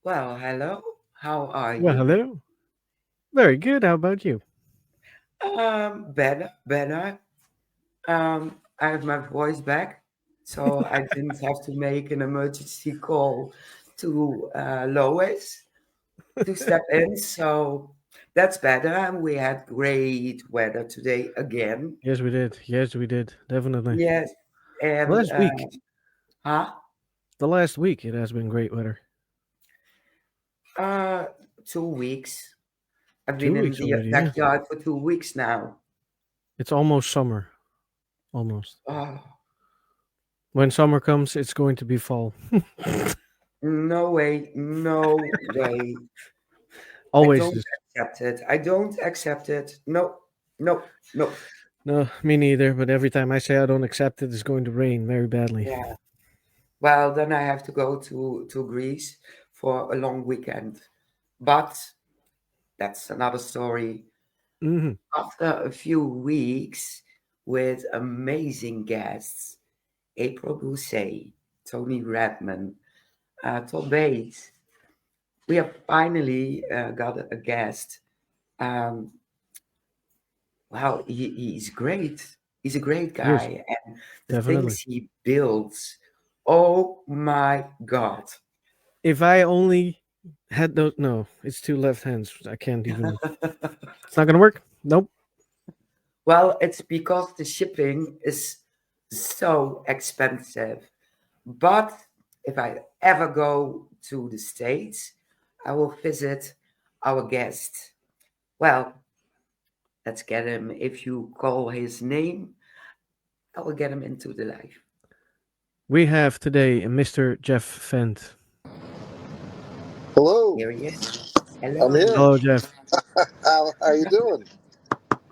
Well, hello. How are Well, you? hello. Very good. How about you? Better. I have my voice back, so I didn't have to make an emergency call to Lois to step in. So that's better. And we had great weather today again. Yes, we did. Yes, we did. Definitely. Yes, The and last week. huh? The last week, it has been great weather. Uh, 2 weeks. I've been Two in weeks the already. Yeah. backyard for 2 weeks now. It's almost summer. Almost. Oh, When summer comes, it's going to be fall. no way, no way. I Always don't is. accept it. I don't accept it. No, no, no. No, me neither. But every time I say I don't accept it, it's going to rain very badly. Yeah. Well, then I have to go to Greece for a long weekend. But that's another story. Hmm. After a few weeks with amazing guests, April Bousset, Tony Redman, Tom Bates, we have finally got a guest. Um, wow, he's great. He's a great Yes, guy. And the definitely. things he builds, oh my God. If I only had those. No, it's two left hands. I can't even. It's not going to work. Nope. Well, it's because the shipping is so expensive. But if I ever go to the States, I will visit our guest. Well, let's get him. If you call his name, I will get him into the life. We have today Mr. Jeff Fent. Hello, Here he is. I'm Hello. here. Hello, Jeff. How you doing?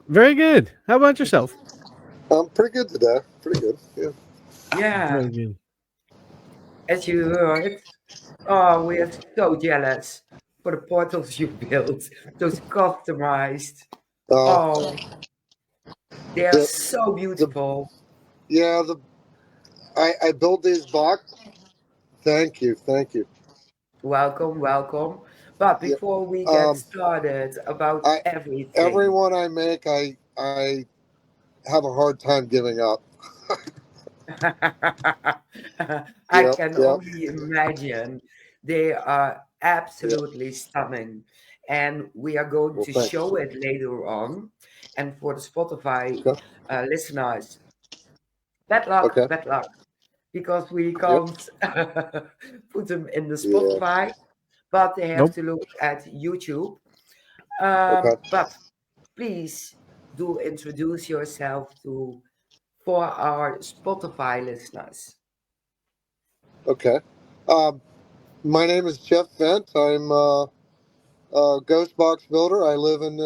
Very good. How about yourself? I'm pretty good today. Pretty good. Yeah. Yeah, Very good. as you heard, oh, we are so jealous for the portals you built, those customized. Uh, Oh, they are the so the beautiful. yeah the I built these box. Thank you, thank you. Welcome, welcome. But Yeah. before we get Um. started about I everything, everyone I make, I have a hard time giving up. I Yep. can Yep. only imagine they are Yep. absolutely stunning. And we are going Well, to thanks. show it later on. And for the Spotify Okay. listeners, Okay. bad luck, because we Yep. can't put them in the Yeah. Spotify, but they have Nope. to look at YouTube. Okay. But please do introduce yourself to for our Spotify listeners. Okay. Um. My name is Jeff Fent. I'm a ghost box builder. I live in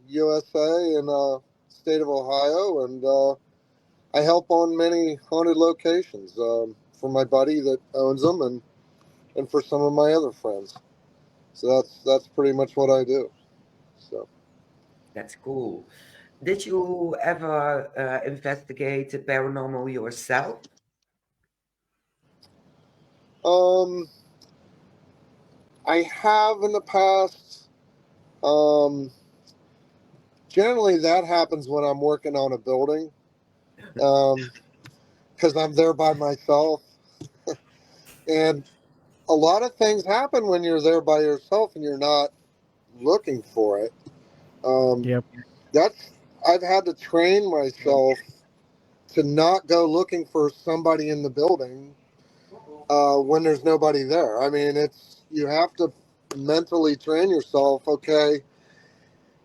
USA in state of Ohio, and I help on many haunted locations for my buddy that owns them, and for some of my other friends. So that's pretty much what I do. So That's cool. Did you ever investigate the paranormal yourself? um, I have in the past. Um, Generally, that happens when I'm working on a building because I'm there by myself, and a lot of things happen when you're there by yourself and you're not looking for it. Um, Yep. that's I've had to train myself to not go looking for somebody in the building when there's nobody there. I mean, it's you have to mentally train yourself. Okay,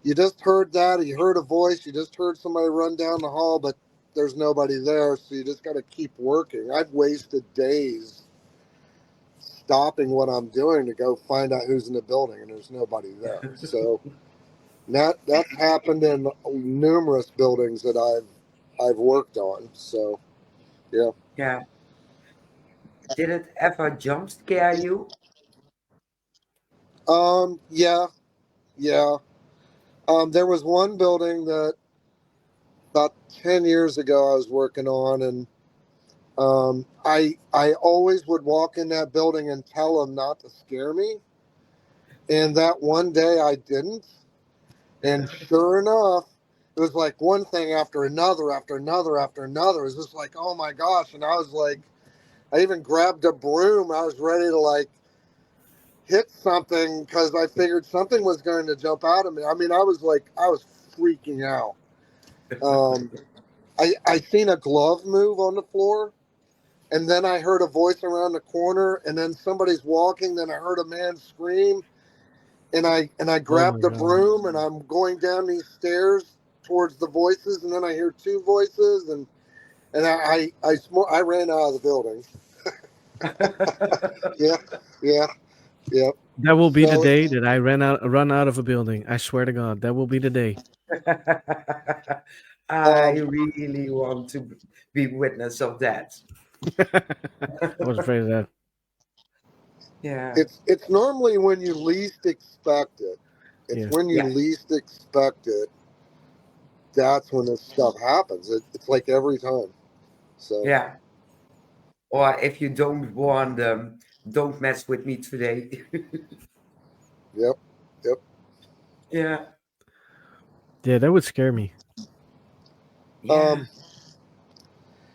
you just heard that, you heard a voice, you just heard somebody run down the hall, but there's nobody there, so you just got to keep working. I've wasted days stopping what I'm doing to go find out who's in the building, and there's nobody there. So that's happened in numerous buildings that I've worked on. So yeah. Yeah. Did it ever jump scare you? Yeah. Yeah. There was one building that about 10 years ago I was working on, and I always would walk in that building and tell them not to scare me. And that one day I didn't. And sure enough, it was like one thing after another, after another, after another. It was just like, oh my gosh. And I was like, I even grabbed a broom. I was ready to like hit something because I figured something was going to jump out of me. I mean, I was freaking out. Um, I seen a glove move on the floor, and then I heard a voice around the corner, and then somebody's walking. Then I heard a man scream, and I Oh my grabbed the god. broom, and I'm going down these stairs towards the voices, and then I hear two voices, and I ran out of the building. Yeah, yeah, yeah. That will be the So day that I run out of a building. I swear to God, that will be the day. I um, really want to be witness of that. I was afraid of that. Yeah, it's normally when you least expect it. It's Yeah. when you yeah, least expect it. That's when this stuff happens. It's like every time. So, yeah. Or if you don't want them, don't mess with me today. yep, yep. Yeah, Yeah, that would scare me. yeah. Um,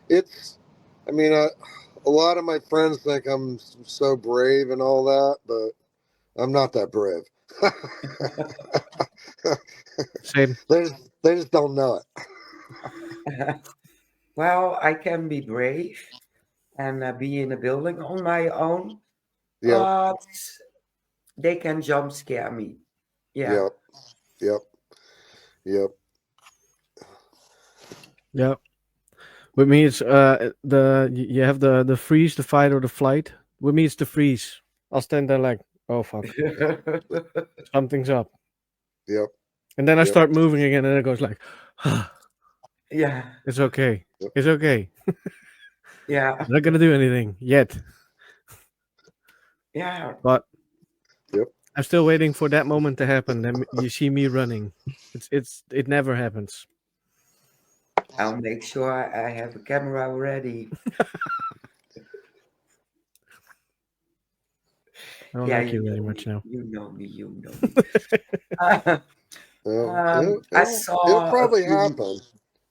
it's. I mean, a lot of my friends think I'm so brave and all that, but I'm not that brave. Same. They just don't know it. Well, I can be brave and be in a building on my own, Yep, but they can jump scare me. Yeah. yep, yep, yep. Yeah. With me, it's you have the freeze, the fight, or the flight. With me, it's the freeze. I'll stand there like, oh fuck, something's up, Yep, and then I yep, start moving again, and it goes like, Yeah, it's okay, yep, it's okay. yeah, I'm not gonna do anything yet, yeah. but yep. I'm still waiting for that moment to happen. Then you see me running. It never happens. I'll make sure I have a camera ready. I don't Yeah, like you you very know much me. now. You know me. You know me. Uh, I It'll saw a probably few. happen.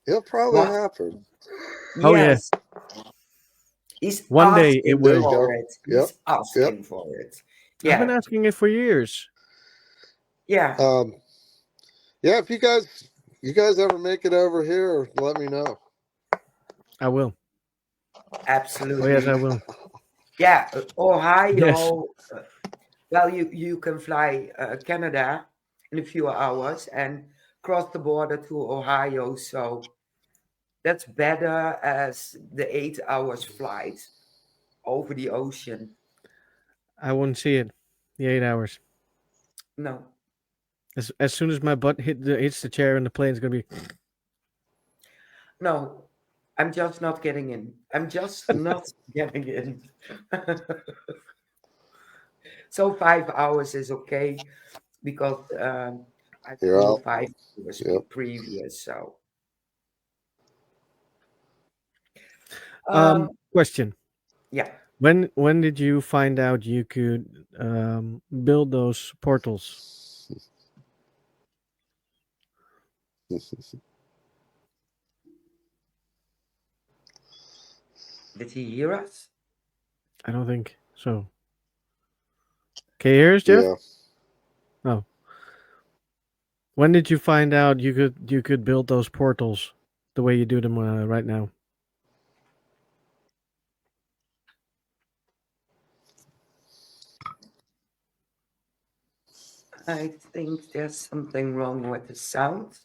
It'll probably What? happen. Oh yeah, Yes, he's one day it asking There you will. for go. it. Yep, He's yep. asking for it. I've been Yeah, asking it for years. yeah, Um, yeah. If you guys ever make it over here, let me know. I will. Oh yes, I absolutely. will. Yeah, Yes, Ohio. Well, you can fly Canada in a few hours and cross the border to Ohio. So that's better as the 8 hours flight over the ocean. I won't see it. The 8 hours. No, As soon as my butt hits the chair and the plane's gonna be. no, I'm just not getting in. I'm just not getting in. So 5 hours is okay because I You're flew out. 5 hours Yep. previous. So um, Question. yeah, When did you find out you could build those portals? did he hear us? I don't think so. Can you hear us, Jeff? Yeah. Oh. When did you find out you could build those portals the way you do them right now? I think there's something wrong with the sound.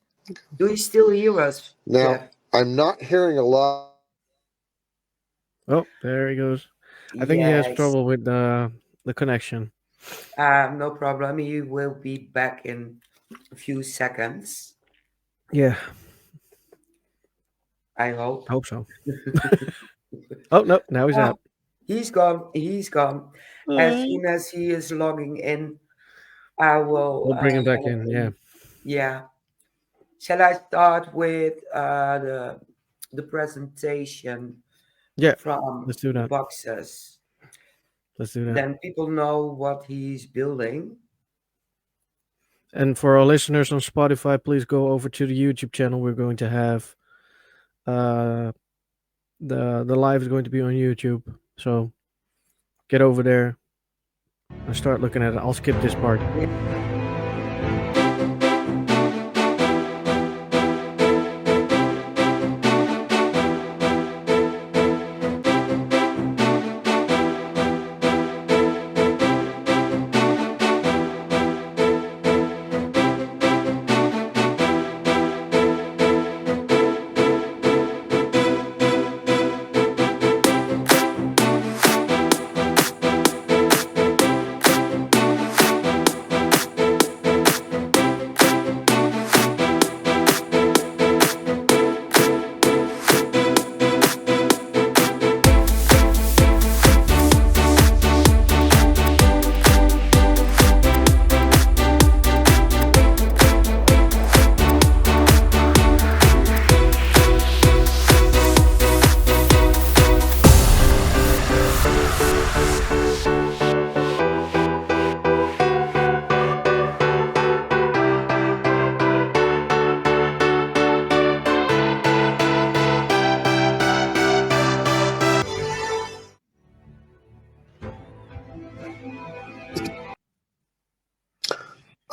Do you still hear us, Now Jeff? I'm not hearing a lot. Oh, there he goes. I think he has Yes. trouble with the connection. No problem. He will be back in a few seconds. Yeah, I hope. hope so. Oh no, now he's Oh, out. he's gone. He's gone. As soon as he is logging in, I will We'll bring him back let in. Yeah. him. Yeah. Shall I start with the presentation Yeah, from let's do the that. boxes. Let's do that. Then people know what he's building. And for our listeners on Spotify, please go over to the YouTube channel. We're going to have uh the live is going to be on YouTube. So get over there and start looking at it. I'll skip this part.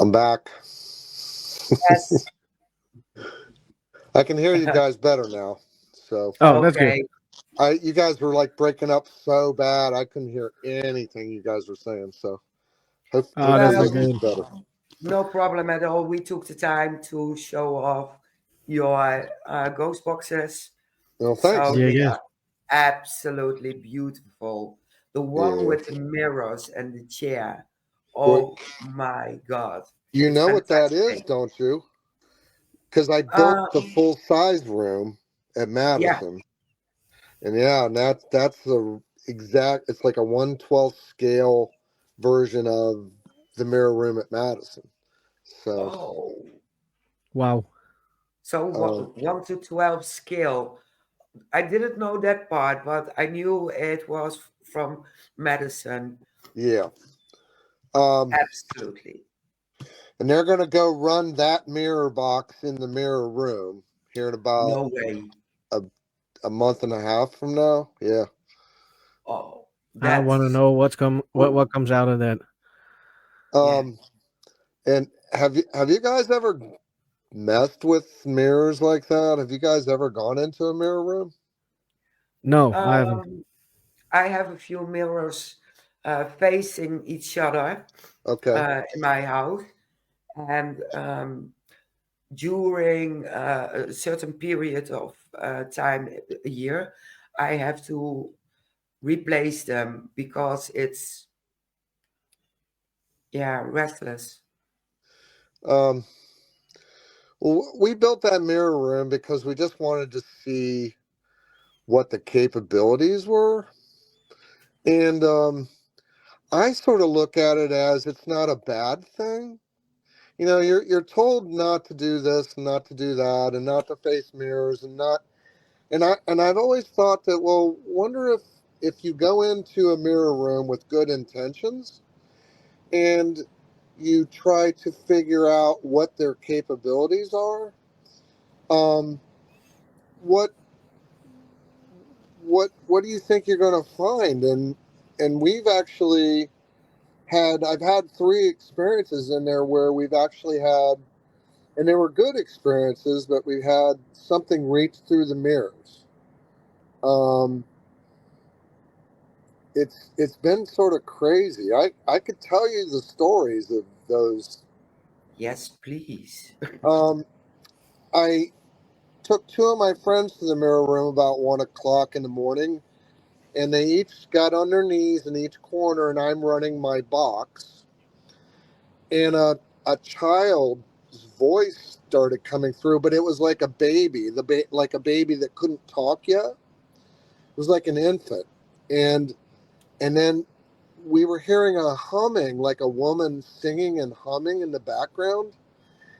I'm back. Yes. I can hear you guys better now. So Oh, that's good. Okay. you guys were like breaking up so bad I couldn't hear anything you guys were saying. So Oh, hopefully that's not this Well, is good. better. no problem at all. We took the time to show off your ghost boxes. Well, thanks. So Yeah, they yeah. are absolutely beautiful. The one Yeah. with the mirrors and the chair. Well, Oh my God. you It's know what that is, fantastic. don't you? Because I built the Um, full size room at yeah. Madison, and yeah, and that's the exact. It's like a 1/12 scale version of the mirror room at Madison. So, Oh. Wow. So um, 1 to 12 scale. I didn't know that part, but I knew it was from Madison. yeah. Um, Absolutely. and they're gonna go run that mirror box in the mirror room here in about No way. a a month and a half from now. Yeah. Oh, I want to that's know cool. what comes out of that. Yeah. Um, and have you guys ever messed with mirrors like that? Have you guys ever gone into a mirror room? No, I haven't. Um, I have a few mirrors facing each other Okay. in my house, and during a certain period of time a year, I have to replace them because it's restless. Um, well, we built that mirror room because we just wanted to see what the capabilities were. And I sort of look at it as it's not a bad thing. You know, you're told not to do this, and not to do that, and not to face mirrors, and not. And I've always thought that. Well, wonder if you go into a mirror room with good intentions and you try to figure out what their capabilities are. Um, what what do you think you're going to find? And we've actually I've had 3 experiences in there where we've actually had, and they were good experiences, but we had something reach through the mirrors. Um, it's been sort of crazy. I could tell you the stories of those. Yes, please. Um, I took 2 of my friends to the mirror room about 1 o'clock in the morning, and they each got on their knees in each corner, and I'm running my box, and a child's voice started coming through, but it was like a baby, like a baby that couldn't talk yet. It was like an infant, and and then we were hearing a humming, like a woman singing and humming in the background,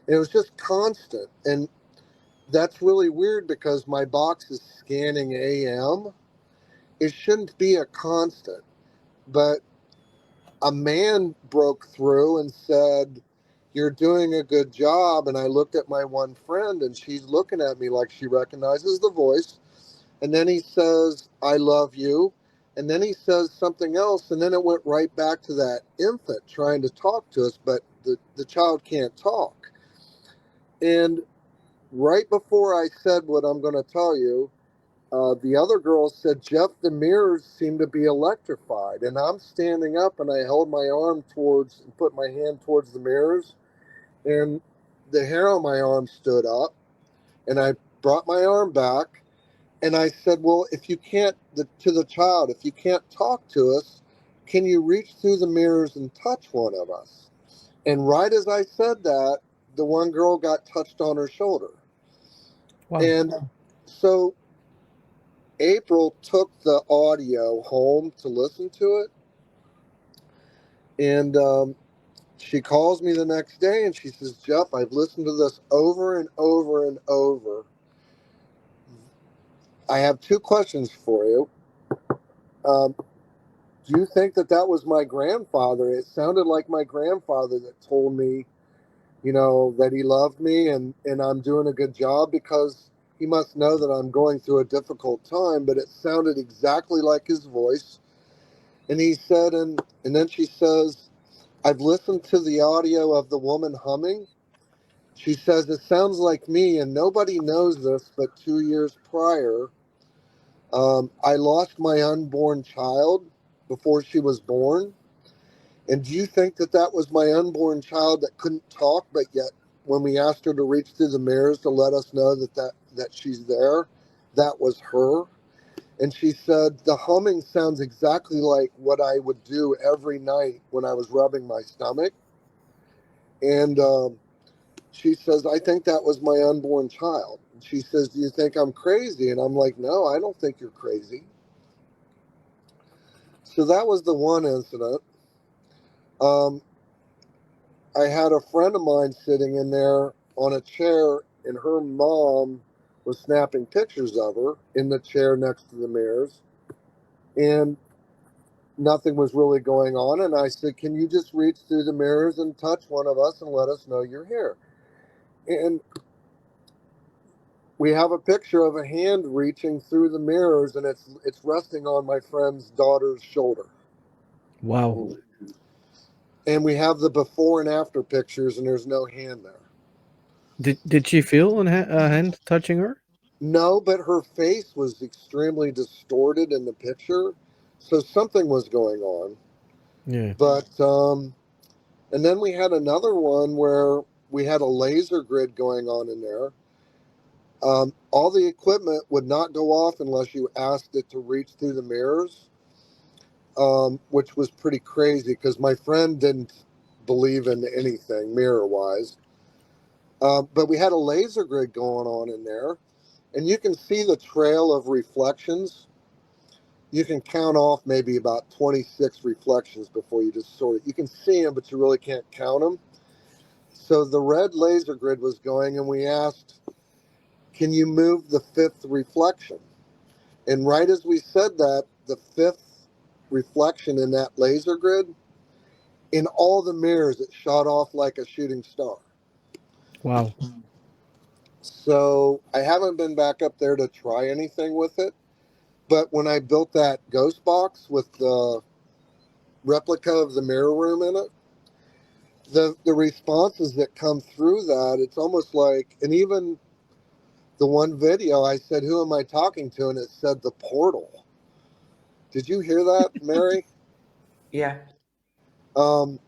and it was just constant. And that's really weird because my box is scanning AM, it shouldn't be a constant. But a man broke through and said, "You're doing a good job." And I looked at my one friend, and she's looking at me like she recognizes the voice. And then he says, "I love you." And then he says something else. And then it went right back to that infant trying to talk to us, but the child can't talk. And right before I said what I'm going to tell you, the other girl said, "Jeff, the mirrors seem to be electrified." And I'm standing up and I held my arm towards and put my hand towards the mirrors. And the hair on my arm stood up. And I brought my arm back. And I said, "Well, if you can't," to the child, "if you can't talk to us, can you reach through the mirrors and touch one of us?" And right as I said that, the one girl got touched on her shoulder. Wow. And so April took the audio home to listen to it. And she calls me the next day and she says, "Jeff, I've listened to this over and over and over. I have two questions for you. Um, do you think that that was my grandfather? It sounded like my grandfather that told me, that he loved me and I'm doing a good job, because he must know that I'm going through a difficult time, but it sounded exactly like his voice." And he said, and then she says, "I've listened to the audio of the woman humming." She says, "It sounds like me, and nobody knows this, but 2 years prior, I lost my unborn child before she was born. And do you think that that was my unborn child that couldn't talk, but yet when we asked her to reach through the mirrors to let us know that she's there, that was her?" And she said, "The humming sounds exactly like what I would do every night when I was rubbing my stomach." And she says, "I think that was my unborn child." And she says, "Do you think I'm crazy?" And I'm like, "No, I don't think you're crazy." So that was the one incident. Um, I had a friend of mine sitting in there on a chair, and her mom was snapping pictures of her in the chair next to the mirrors. And nothing was really going on. And I said, "Can you just reach through the mirrors and touch one of us and let us know you're here?" And we have a picture of a hand reaching through the mirrors, and it's resting on my friend's daughter's shoulder. Wow. And we have the before and after pictures, and there's no hand there. Did she feel a hand touching her? No, but her face was extremely distorted in the picture, so something was going on. Yeah. But and then we had another one where we had a laser grid going on in there. All the equipment would not go off unless you asked it to reach through the mirrors, which was pretty crazy because my friend didn't believe in anything mirror wise. But we had a laser grid going on in there, and you can see the trail of reflections. You can count off maybe about 26 reflections before you just sort of, you can see them, but you really can't count them. So the red laser grid was going, and we asked, "Can you move the fifth reflection?" And right as we said that, the fifth reflection in that laser grid, in all the mirrors, it shot off like a shooting star. Wow. So I haven't been back up there to try anything with it. But when I built that ghost box with the replica of the mirror room in it, the responses that come through that, it's almost like, and even the one video, I said, "Who am I talking to?" And it said the portal. Did you hear that, Mary? Yeah. Um,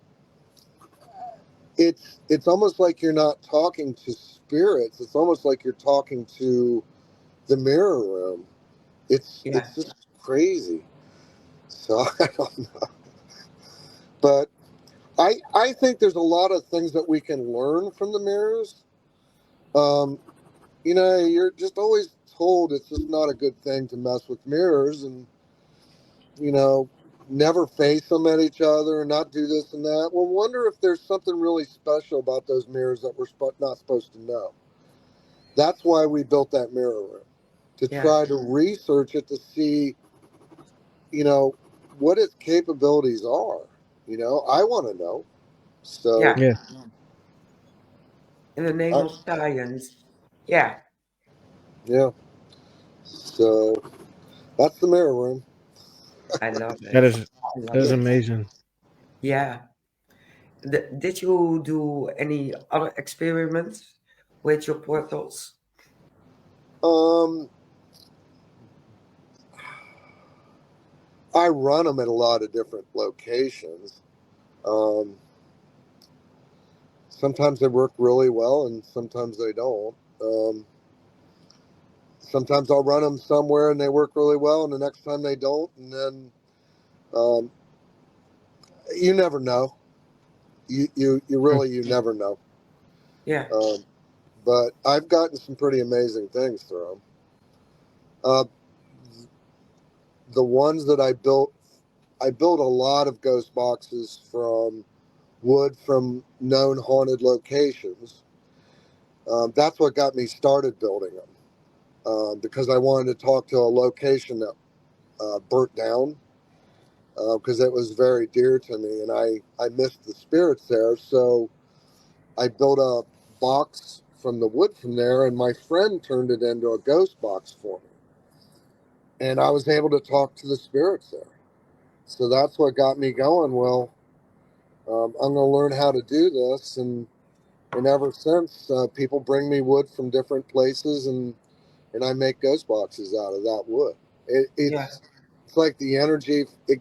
it's almost like you're not talking to spirits. It's almost like you're talking to the mirror room. Yeah. It's just crazy. So I don't know, but I think there's a lot of things that we can learn from the mirrors. Um, you're just always told it's just not a good thing to mess with mirrors, and you know, never face them at each other and not do this and that. Well, wonder if there's something really special about those mirrors that we're not supposed to know. That's why we built that mirror room, to Yeah. try to research it to see you know, what its capabilities are. You know, I want to know. So, Yeah. Yeah, In the name I, of science. Yeah, yeah. So that's the mirror room. I love that it. is I that love is it. amazing. Yeah. Did you do any other experiments with your portals? Um, I run them at a lot of different locations. Um, sometimes they work really well, and sometimes they don't. Sometimes I'll run them somewhere and they work really well, and the next time they don't, and then um, you never know. You Sure. really you never know. Yeah, Um, but I've gotten some pretty amazing things through them. Uh, the ones that I built a lot of ghost boxes from wood from known haunted locations. That's what got me started building them because I wanted to talk to a location that burnt down because it was very dear to me and I missed the spirits there. So I built a box from the wood from there, and my friend turned it into a ghost box for me. And I was able to talk to the spirits there. So that's what got me going. Well, I'm going to learn how to do this. And ever since, people bring me wood from different places, and I make ghost boxes out of that wood. It, yeah, it's it's like the energy it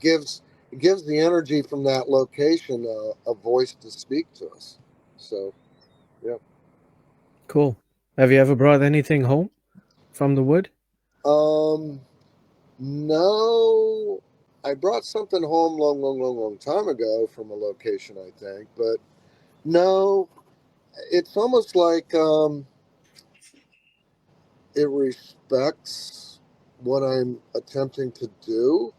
gives the energy from that location a voice to speak to us. So yeah. Cool. Have you ever brought anything home from the wood? Um. No, I brought something home long time ago from a location, I think, but no, it's almost like it respects what I'm attempting to do,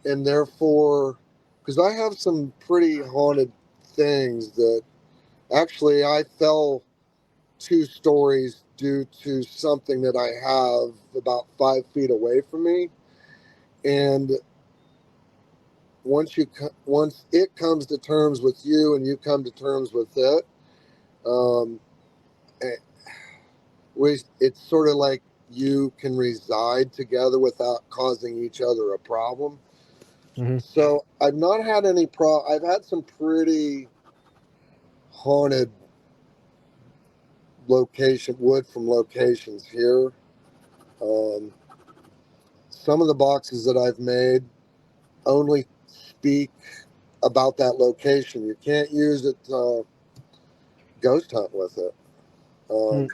and therefore, because I have some pretty haunted things that actually I fell 2 stories due to something that I have about 5 feet away from me, and once it comes to terms with you and you come to terms with it, um, eh, it's sort of like you can reside together without causing each other a problem. Hmm. So I've not had any I've had some pretty haunted wood from locations here. Um, some of the boxes that I've made only speak about that location. You can't use it ghost hunt with it. Mm. Um,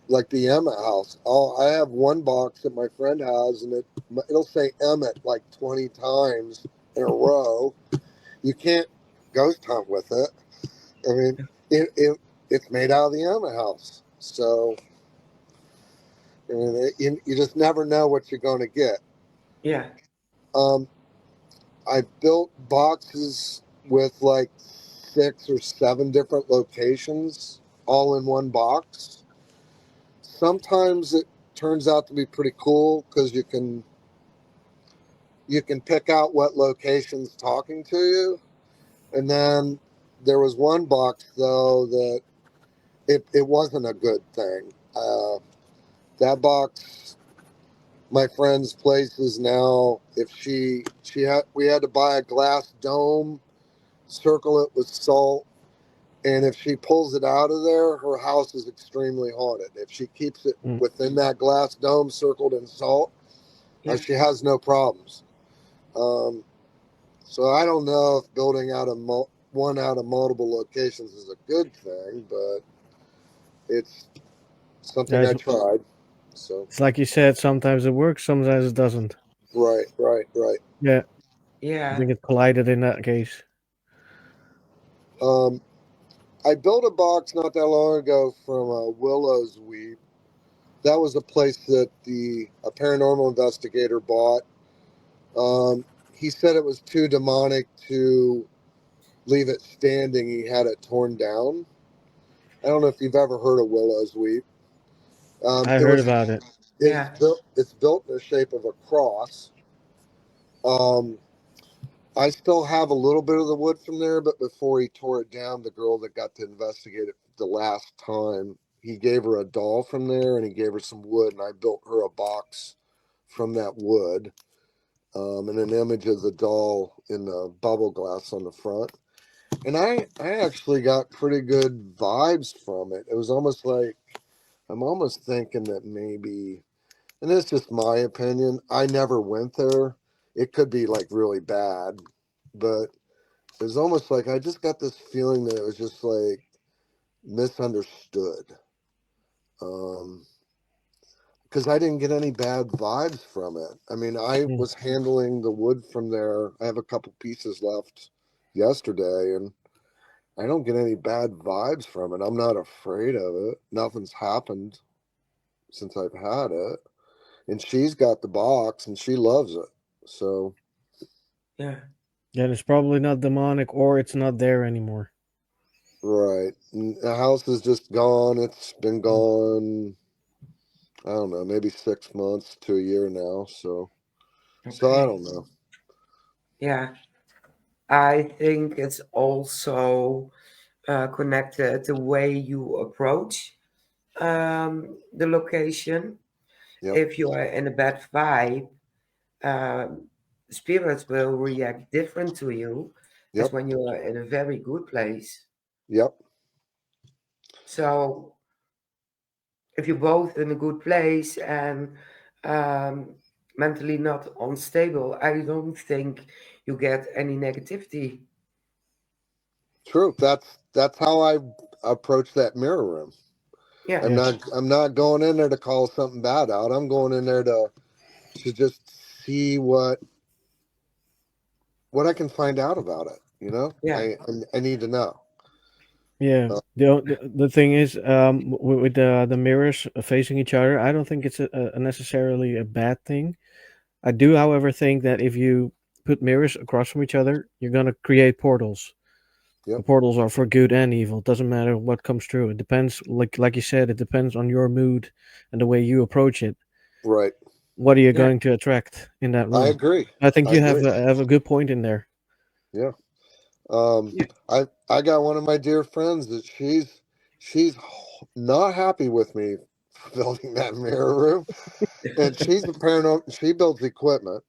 like the Emmett house. Oh, I have one box that my friend has, and it'll say Emmett like 20 times in a row. You can't ghost hunt with it. I mean, it's made out of the Emmett house, so I mean, you just never know what you're going to get. yeah, Um, I built boxes with like 6 or 7 different locations all in one box. Sometimes it turns out to be pretty cool because you can pick out what location's talking to you. And then there was one box though that it wasn't a good thing. That box, my friend's place is now. If she had we had to buy a glass dome, circle it with salt, and if she pulls it out of there, her house is extremely haunted. If she keeps it Mm. within that glass dome circled in salt, yeah, she has no problems. Um, So I don't know if building out one out of multiple locations is a good thing, but it's Yeah, something I tried. So it's like you said. Sometimes it works, sometimes it doesn't. right. Yeah, I yeah, think it collided in that case. Um, I built a box not that long ago from Willow's Weep. That was a place that the a paranormal investigator bought. Um, he said it was too demonic to leave it standing. He had it torn down. I don't know if you've ever heard of Willow's Weep. I It heard was about it. Yeah. It's built in the shape of a cross. Um, I still have a little bit of the wood from there, but before he tore it down, the girl that got to investigate it the last time, he gave her a doll from there and he gave her some wood, and I built her a box from that wood, and an image of the doll in the bubble glass on the front. And I actually got pretty good vibes from it. It was almost like I'm almost thinking that maybe, and it's just my opinion, I never went there. It could be like really bad, but it was almost like I just got this feeling that it was just like misunderstood. Um, because I didn't get any bad vibes from it. I mean, I Mm. was handling the wood from there. I have a couple pieces left yesterday, and I don't get any bad vibes from it. I'm not afraid of it. Nothing's happened since I've had it. And she's got the box and she loves it. So, Yeah. Then it's probably not demonic, or it's not there anymore. right. And the house is just gone. It's been gone, I don't know, maybe 6 months to a year now. So I Okay. don't know. Yeah. I think it's also connected the way you approach the location. Yep. If you are in a bad vibe, um, spirits will react different to you as Yep. when you are in a very good place. Yep. So if you're both in a good place and um, mentally not unstable, I don't think you get any negativity. True. That's how I approach that mirror room. Yeah, Yeah. I'm not going in there to call something bad out. I'm going in there to just see what I can find out about it. You know, yeah, I need to know. Yeah. Uh, The thing is, with the mirrors facing each other, I don't think it's a necessarily a bad thing. I do, however, think that if you put mirrors across from each other, you're gonna create portals. The yep. portals are for good and evil. Doesn't matter what comes through. It depends, like you said, it depends on your mood and the way you approach it. Right. What are you yeah, going to attract in that I room? agree. I think I you agree. have a good point in there. Yeah. Um, yeah. I got one of my dear friends that she's not happy with me building that mirror room, and she's a paranormal. She builds equipment,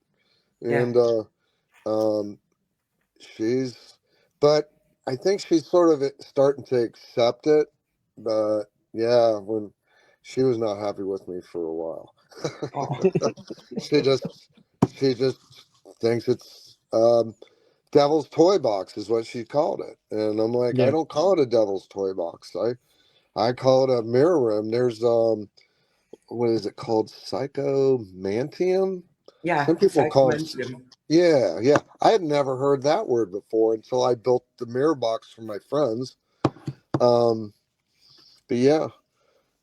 Yeah. and um, she's, but I think she's sort of starting to accept it. But yeah, when she was not happy with me for a while, Oh, she just she just thinks it's devil's toy box is what she called it, and I'm like, I Yeah, don't call it a devil's toy box. I call it a mirror room. There's what is it called, psychomantium? yeah, Some people call it, psychomantium. yeah. I had never heard that word before until I built the mirror box for my friends. um but yeah,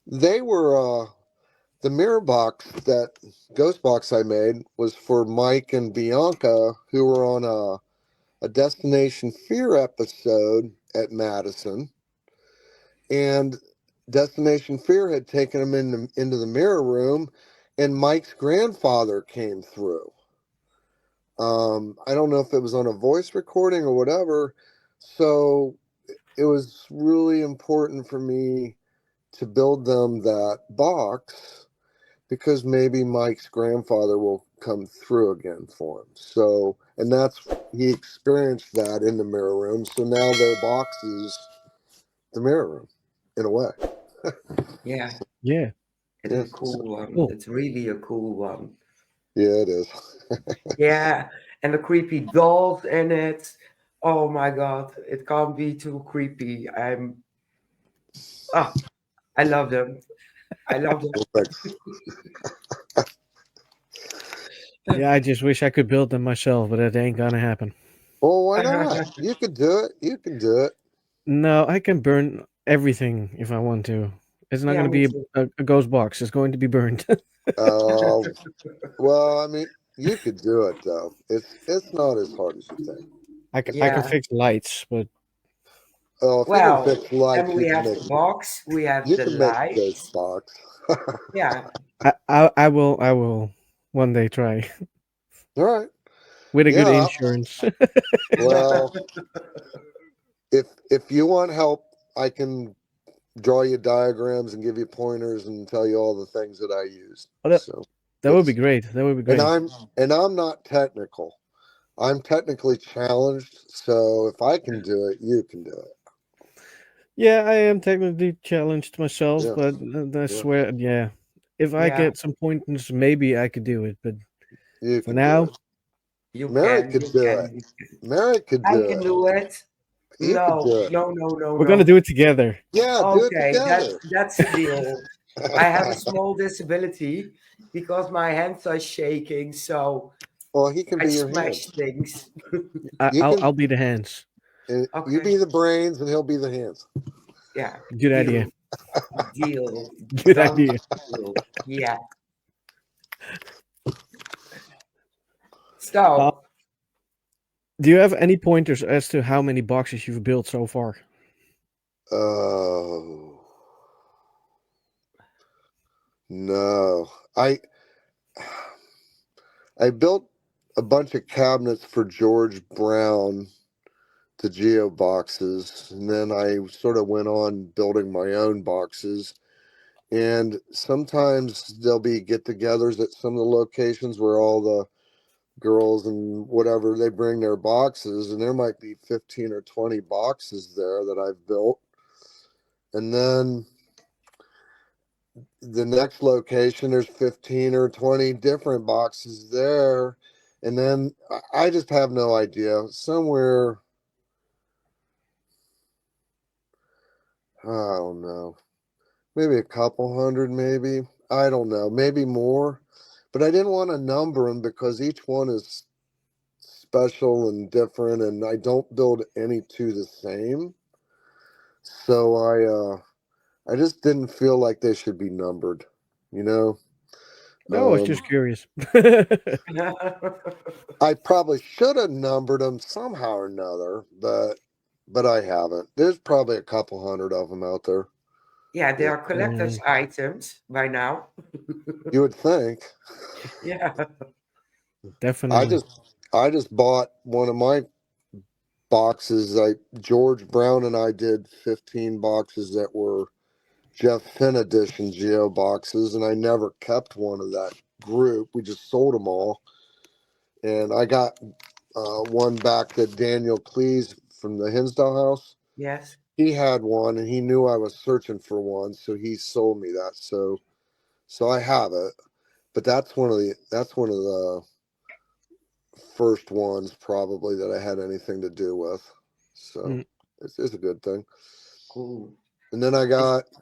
they were the mirror box, that ghost box I made, was for Mike and Bianca, who were on a Destination Fear episode at Madison, and Destination Fear had taken them into the mirror room, and Mike's grandfather came through. I don't know if it was on a voice recording or whatever. So it was really important for me to build them that box because maybe Mike's grandfather will come through again for him. So, and that's, he experienced that in the mirror room. So now their box is the mirror room in a way. Yeah, yeah, it's a Yes. cool one. cool. It's really a cool one. Yeah, it is. Yeah, and the creepy dolls in it. Oh my God, it can't be too creepy. Ah, I love them. I love them. Thanks. Yeah, I just wish I could build them myself, but that ain't gonna happen. Well, why not? You can do it. You can do it. No, I can burn everything if I want to. It's not Yeah, gonna me be too. a ghost box. It's going to be burned. Uh, well, I mean, you could do it though. It's not as hard as you think. I can Yeah, fix lights, but Oh, if you can Well, fix lights, and we you can have make the box, we have you the can make a ghost lights. box. Yeah. I will one day try All right. with a good Yeah. insurance. Well, if you want help, I can draw you diagrams and give you pointers and tell you all the things that I use. Oh, So that would be it's great. That would be and great. I'm not technical. I'm technically challenged, so if I can do it, you can do it. Yeah, I am technically challenged myself, Yeah, but I yeah, swear, yeah, if I Yeah, get some pointers, maybe I could do it. But you for can do now, it. Mary could you do it. can. Mary could I do can it. do it. You could No, do it. no, no, no, we're gonna no. do it together. Yeah, do it Okay, together. that's a deal. I have a small disability because my hands are shaking, so Well, he can I be your smash hands. things. I, You I'll can. I'll be the hands. You Okay. be the brains, and he'll be the hands. Yeah. Good idea. Deal. Deal. Good Done. idea. Deal. Yeah. Uh, So, do you have any pointers as to how many boxes you've built so far? Oh no, I built a bunch of cabinets for George Brown to geo boxes, and then I sort of went on building my own boxes. And sometimes there'll be get-togethers at some of the locations where all the girls and whatever they bring their boxes, and there might be 15 or 20 boxes there that I've built. And then the next location, there's 15 or 20 different boxes there. And then I just have no idea. Somewhere, I don't know, maybe a couple hundred, maybe. I don't know, maybe more. But I didn't want to number them because each one is special and different, and I don't build any two the same. So I just didn't feel like they should be numbered, you know. No, I was Um, just curious. I probably should have numbered them somehow or another, but I haven't. There's probably a couple hundred of them out there. yeah, they Yeah, are collector's items by now. you would think. Yeah. I Definitely. just I just bought one of my boxes. George Brown and I did 15 boxes that were Jeff Fent edition geo boxes, and I never kept one of that group. We just sold them all, and I got one back that Daniel Cleese from the Hinsdale House. Yes. He had one, and he knew I was searching for one, so he sold me that. So I have it, but that's one of the first ones probably that I had anything to do with. So Mm. it's a good thing. Cool. And then I Is got yeah.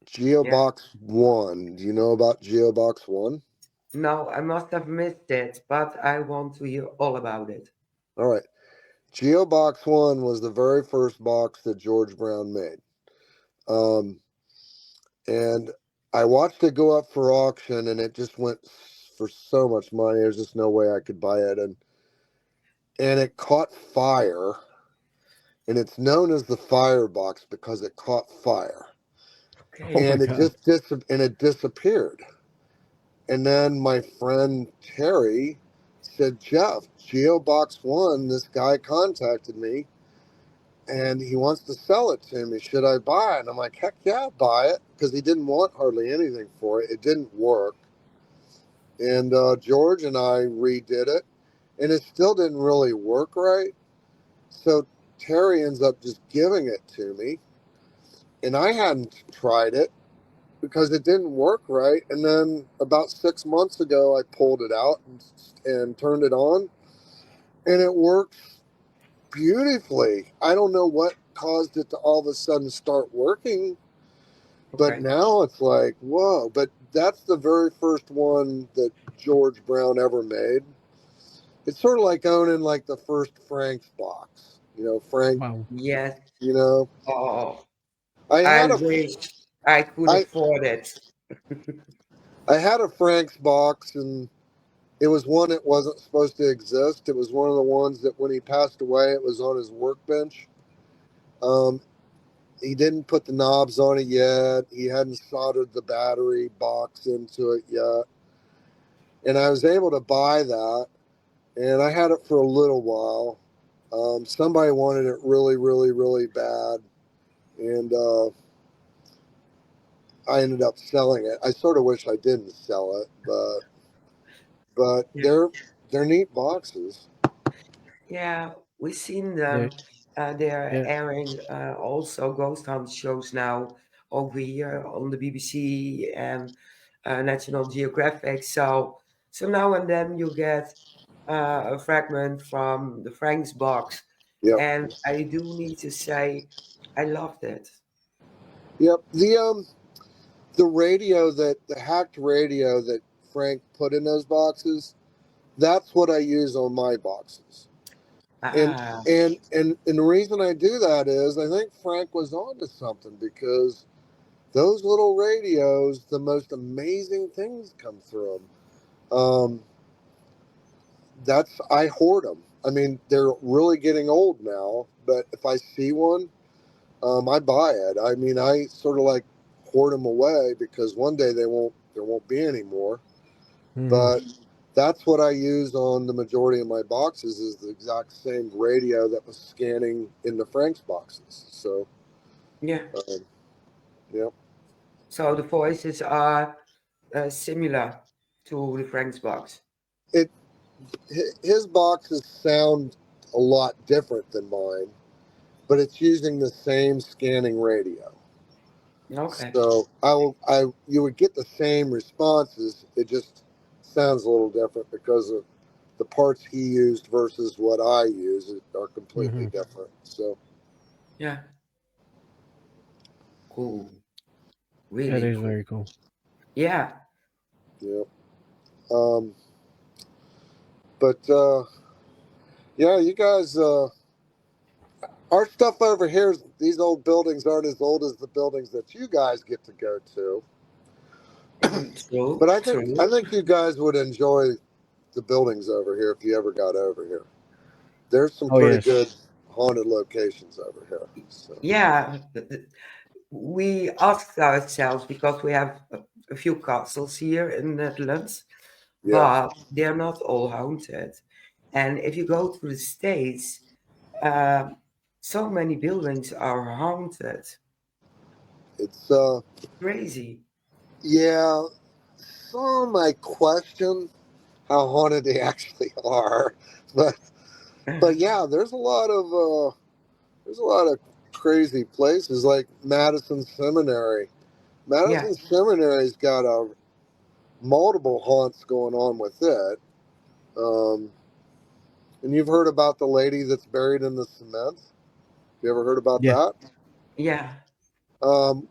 Geobox One. Do you know about Geobox One? No, I must have missed it, but I want to hear all about it. All right. Geobox One was the very first box that George Brown made. Um, and I watched it go up for auction, and it just went for so much money. There's just no way I could buy it, and it caught fire, and it's known as the firebox because it caught fire, Oh Okay. my and it god. just disappeared. And then my friend Terry said, Jeff, Geobox One, this guy contacted me and he wants to sell it to me. Should I buy it? And I'm like, heck yeah, buy it. Because he didn't want hardly anything for it. It didn't work. And George and I redid it, and it still didn't really work right. So Terry ends up just giving it to me, and I hadn't tried it because it didn't work right. And then about 6 months ago, I pulled it out and turned it on, and it works beautifully. I don't know what caused it to all of a sudden start working, but Okay. now it's like, whoa. But that's the very first one that George Brown ever made. It's sort of like owning like the first Frank's box. Frank, Wow. Yes. you know, Oh, I I had a, wish I could I, afford it. I had a Frank's box, and it was one that wasn't supposed to exist. It was one of the ones that when he passed away, it was on his workbench. Um, he didn't put the knobs on it yet. He hadn't soldered the battery box into it yet. And I was able to buy that, and I had it for a little while. Somebody wanted it really, really, really bad, and I ended up selling it. I sort of wish I didn't sell it, but Yeah. they're neat boxes. Yeah, we've seen They, them. They're yeah. airing also ghost hunt shows now over here on the BBC and National Geographic. So now and then you get a fragment from the Frank's box, Yep, and I do need to say, I loved it. yep. The radio that the hacked radio that Frank put in those boxes, that's what I use on my boxes. And Ah, and the reason I do that is I think Frank was onto something because those little radios, the most amazing things come through them. That's I hoard them. I mean, they're really getting old now, but if I see one, I buy it. I mean, I sort of like hoard them away because one day there won't be any more. Hmm. But that's what I use on the majority of my boxes is the exact same radio that was scanning in the Frank's boxes. So, yeah. um, yeah, So the voices are similar to the Frank's box. it his boxes sound a lot different than mine, but it's using the same scanning radio. Okay. So I you would get the same responses. It just sounds a little different because of the parts he used versus what I use are completely Hmm. different. So Yeah. Cool. That Really is cool. very cool. Yeah. yeah, um, but yeah, you guys, our stuff over here, these old buildings aren't as old as the buildings that you guys get to go to. True. But True. I think you guys would enjoy the buildings over here if you ever got over here. There's some Oh pretty yes. good haunted locations over here. So Yeah. We asked ourselves because we have a few castles here in the Netherlands, yeah, but they're not all haunted. And if you go to the States, um, so many buildings are haunted. it's Crazy. yeah. Some I question how haunted they actually are, but yeah, there's a lot of crazy places like Madison Seminary. Yeah. Madison Seminary's got a multiple haunts going on with it. Um, and you've heard about the lady that's buried in the cement. You ever heard about Yeah. that? Yeah.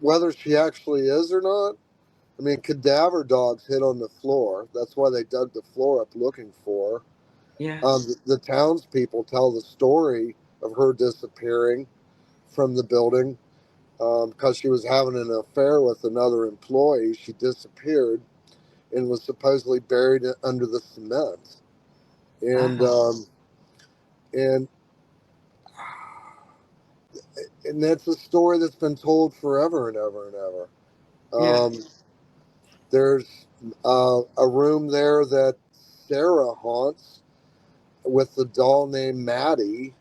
Whether she actually is or not, I mean, cadaver dogs hid on the floor. That's why they dug the floor up looking for Yeah. her. The townspeople tell the story of her disappearing from the building because she was having an affair with another employee. She disappeared and was supposedly buried under the cement. And Ah. and and that's a story that's been told forever and ever and ever. Yeah. There's a room there that Sarah haunts with the doll named Maddie.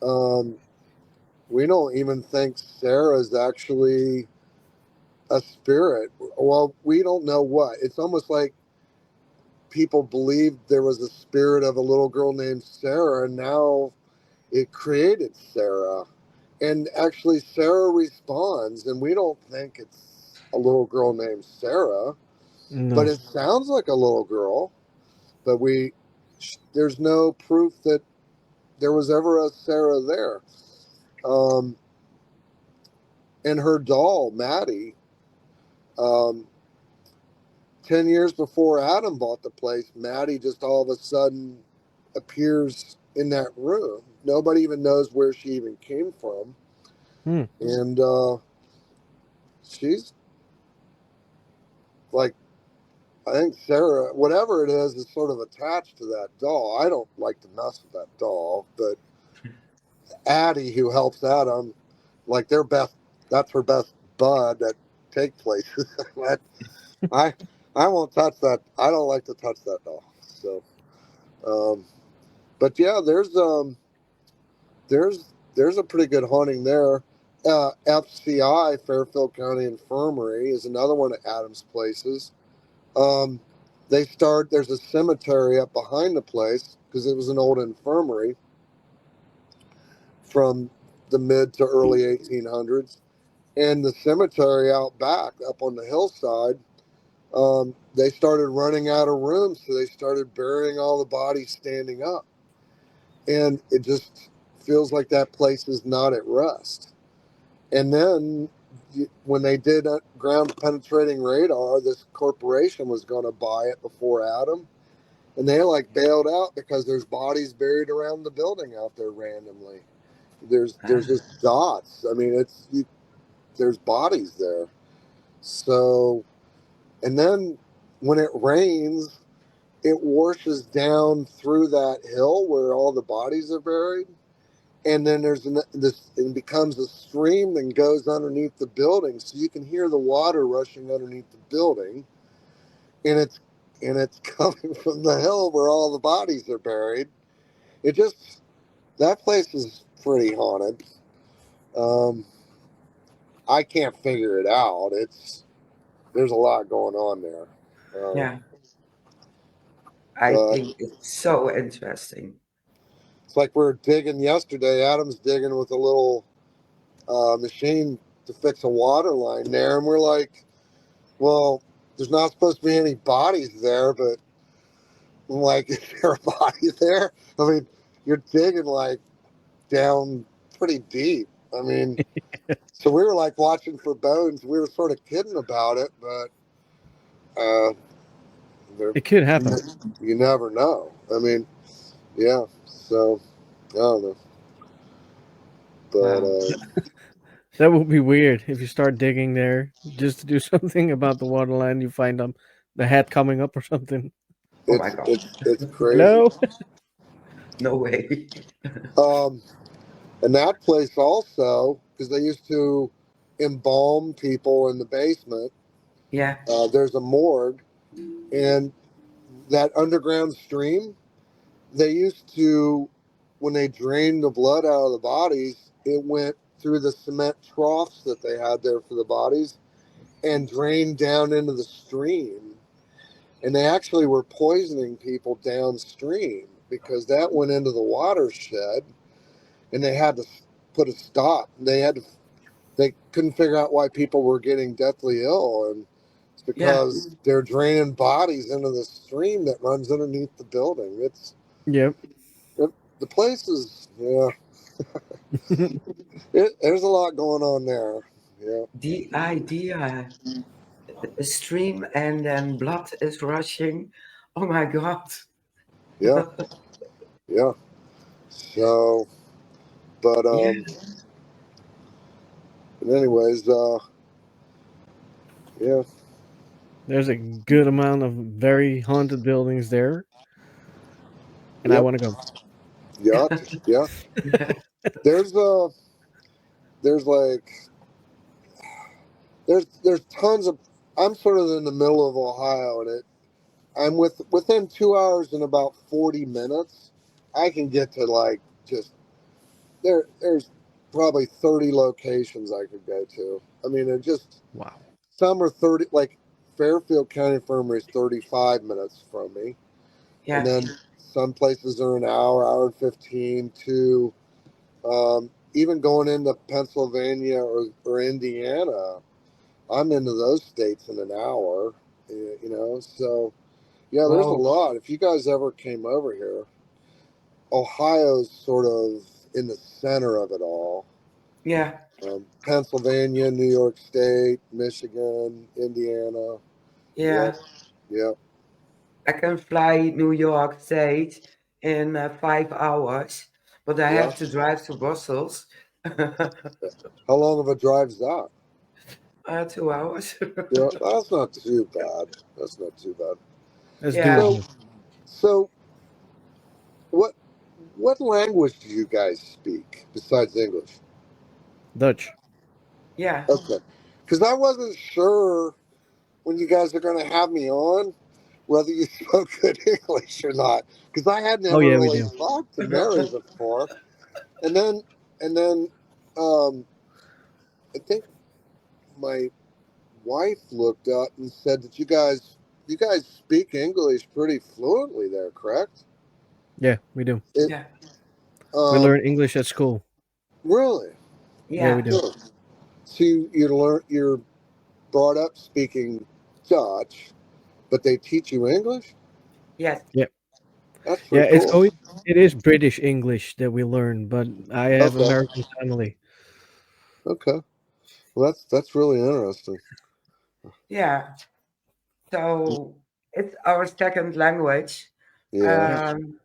Um, we don't even think Sarah's actually a spirit. Well, we don't know what. It's almost like people believed there was a spirit of a little girl named Sarah, and now it created Sarah. And actually, Sarah responds, and we don't think it's a little girl named Sarah, but No. it sounds like a little girl. But there's no proof that there was ever a Sarah there. Um, and her doll, Maddie, um, 10 years before Adam bought the place, Maddie just all of a sudden appears in that room. Nobody even knows where she even came from. Hmm. And she's like, I think Sarah, whatever it is sort of attached to that doll. I don't like to mess with that doll, but Addie, who helps Adam, like their best, that's her best bud that take places. I I won't touch that. I don't like to touch that doll. So, um, but yeah, there's a pretty good haunting there. FCI, Fairfield County Infirmary, is another one of Adam's places. Um, there's a cemetery up behind the place because it was an old infirmary from the mid to early 1800s. And the cemetery out back, up on the hillside, they started running out of room, so they started burying all the bodies standing up. And it just feels like that place is not at rest. And then when they did ground penetrating radar, this corporation was going to buy it before Adam. And they like bailed out because there's bodies buried around the building out there randomly. There's just dots. I mean, there's bodies there. So, and then when it rains, it washes down through that hill where all the bodies are buried. And then it becomes a stream that goes underneath the building. So you can hear the water rushing underneath the building. And it's coming from the hill where all the bodies are buried. That place is pretty haunted. Um, I can't figure it out. There's a lot going on there. Yeah, I But think it's so interesting. it's like we were digging yesterday. Adam's digging with a little machine to fix a water line there, and we're like, well, there's not supposed to be any bodies there, but I'm like, is there a body there? I mean, you're digging like down pretty deep. I mean, so we were like watching for bones. We were sort of kidding about it, but uh, It could happen. you never know. I mean, yeah. So I don't know, but Wow. That would be weird if you start digging there just to do something about the water line. You find the head coming up or something. Oh my God. it's crazy. Hello. No way. Um, and that place also, because they used to embalm people in the basement. Yeah, There's a morgue, and that underground stream. They used to, when they drained the blood out of the bodies, it went through the cement troughs that they had there for the bodies and drained down into the stream. And they actually were poisoning people downstream because that went into the watershed, and they had to put a stop. They couldn't figure out why people were getting deathly ill, and it's yeah. because they're draining bodies into the stream that runs underneath the building. Yep. The place is, yeah. There's a lot going on there. Yeah, The idea, a stream and then blood is rushing. Oh my God. yeah, yeah. So, but Yeah, anyways, yeah, There's a good amount of very haunted buildings there, and I yep, want to go. yeah, yeah. There's there's like there's tons of. I'm sort of in the middle of Ohio, and I'm within 2 hours and about 40 minutes. I can get to like just there's probably 30 locations I could go to. I mean, they're just Wow. some are 30, like Fairfield County Infirmary is 35 minutes from me, and yeah, then some places are an hour and 15 to even going into Pennsylvania or Indiana. I'm into those states in an hour, So yeah, there's a wow, lot. If you guys ever came over here, Ohio's sort of in the center of it all. yeah, Pennsylvania, New York State, Michigan, Indiana. Yep, yeah. yep, I can fly New York State in 5 hours, but I yeah. have to drive to Brussels. How long of a drive's that? 2 hours. Yeah, that's not too bad. That's not too bad. That's Yeah, So, doable. so what? What language do you guys speak besides English? Dutch. Yeah, Okay, because I wasn't sure when you guys are going to have me on whether you spoke good English or not, because I had Oh never yeah, we really do. talked to Mary before, and then um, I think my wife looked up and said that you guys speak English pretty fluently there, correct? Yeah, we do. It yeah, We um learn English at school. really Yeah, we yeah, do. good. So you're brought up speaking Dutch, but they teach you English. yes, Yeah, That's yeah. pretty It's cool. always it is British English that we learn, but I have Okay, American family. okay. Well, that's really interesting. yeah. So it's our second language. Yeah, Yeah, Um,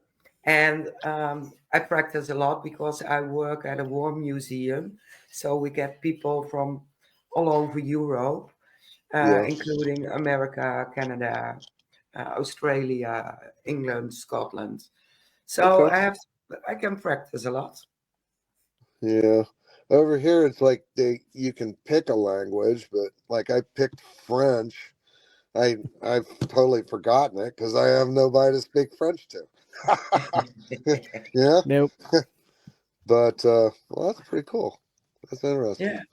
and I practice a lot because I work at a war museum. So we get people from all over Europe, yeah. including America, Canada, Australia, England, Scotland. So Okay. I can practice a lot. Yeah. Over here, it's like you can pick a language, but like I picked French. I've totally forgotten it because I have nobody to speak French to. Yeah, nope. but well, that's pretty cool. That's interesting. Yeah,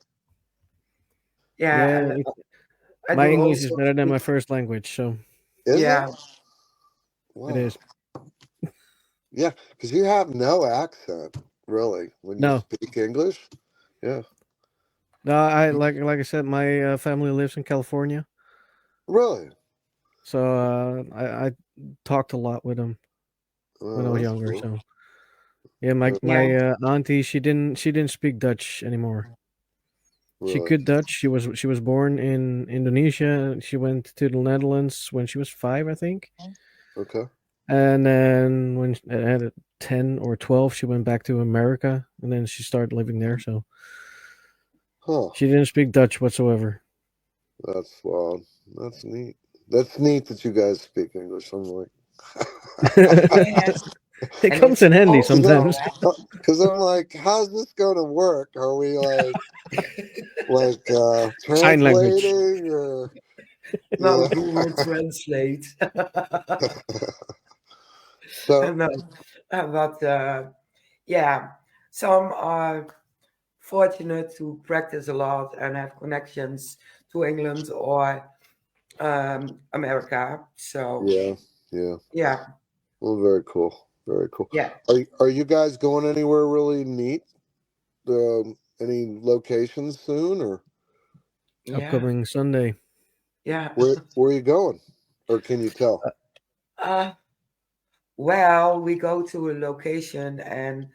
yeah, Yeah, and I my do English is also better than speak. my first language, so Is it? Yeah, it Wow. is. Yeah, because you have no accent really when you No, speak English. Yeah. no. I like I said, my family lives in California, Really? so I talked a lot with them when I Oh, was that's younger. cool. So yeah, my Uh, yeah, my auntie she didn't speak Dutch anymore. She Really? could Dutch. She was born in Indonesia. She went to the Netherlands when she was 5, I think. Okay. And then when at 10 or 12, she went back to America, and then she started living there. So Huh. she didn't speak Dutch whatsoever. That's wild. That's neat. That's neat that you guys speak English. I'm like, yes, It and comes it's in handy also sometimes. because I'm like, how's this going to work? Are we like Sign language. translating or now yeah? Google Translate. So No, but yeah, some are fortunate to practice a lot and have connections to England or America. So yeah, yeah. yeah, Well, very cool. Very cool. yeah, Are you guys going anywhere really neat? Any locations soon, or yeah, Upcoming Sunday. yeah. where are you going? Or can you tell? Uh, well, we go to a location and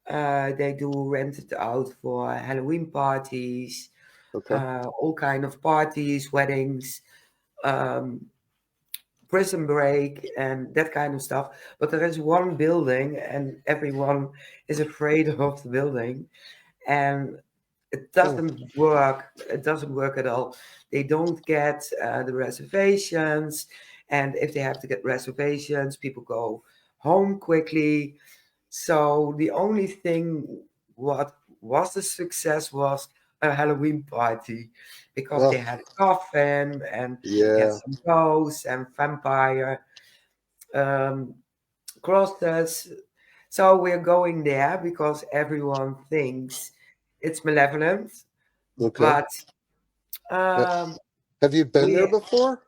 they do rent it out for Halloween parties, Okay. all kind of parties, weddings, um, prison break, and that kind of stuff. But there is one building, and everyone is afraid of the building, and it Oh, doesn't work. It doesn't work at all. They don't get the reservations, and if they have to get reservations, people go home quickly. So the only thing what was a success was a Halloween party because oh, they had a coffin and they had yeah. some ghosts and vampire um, crosses. So we're going there because everyone thinks it's malevolent, Okay. but Ha- um, Have you been there we before?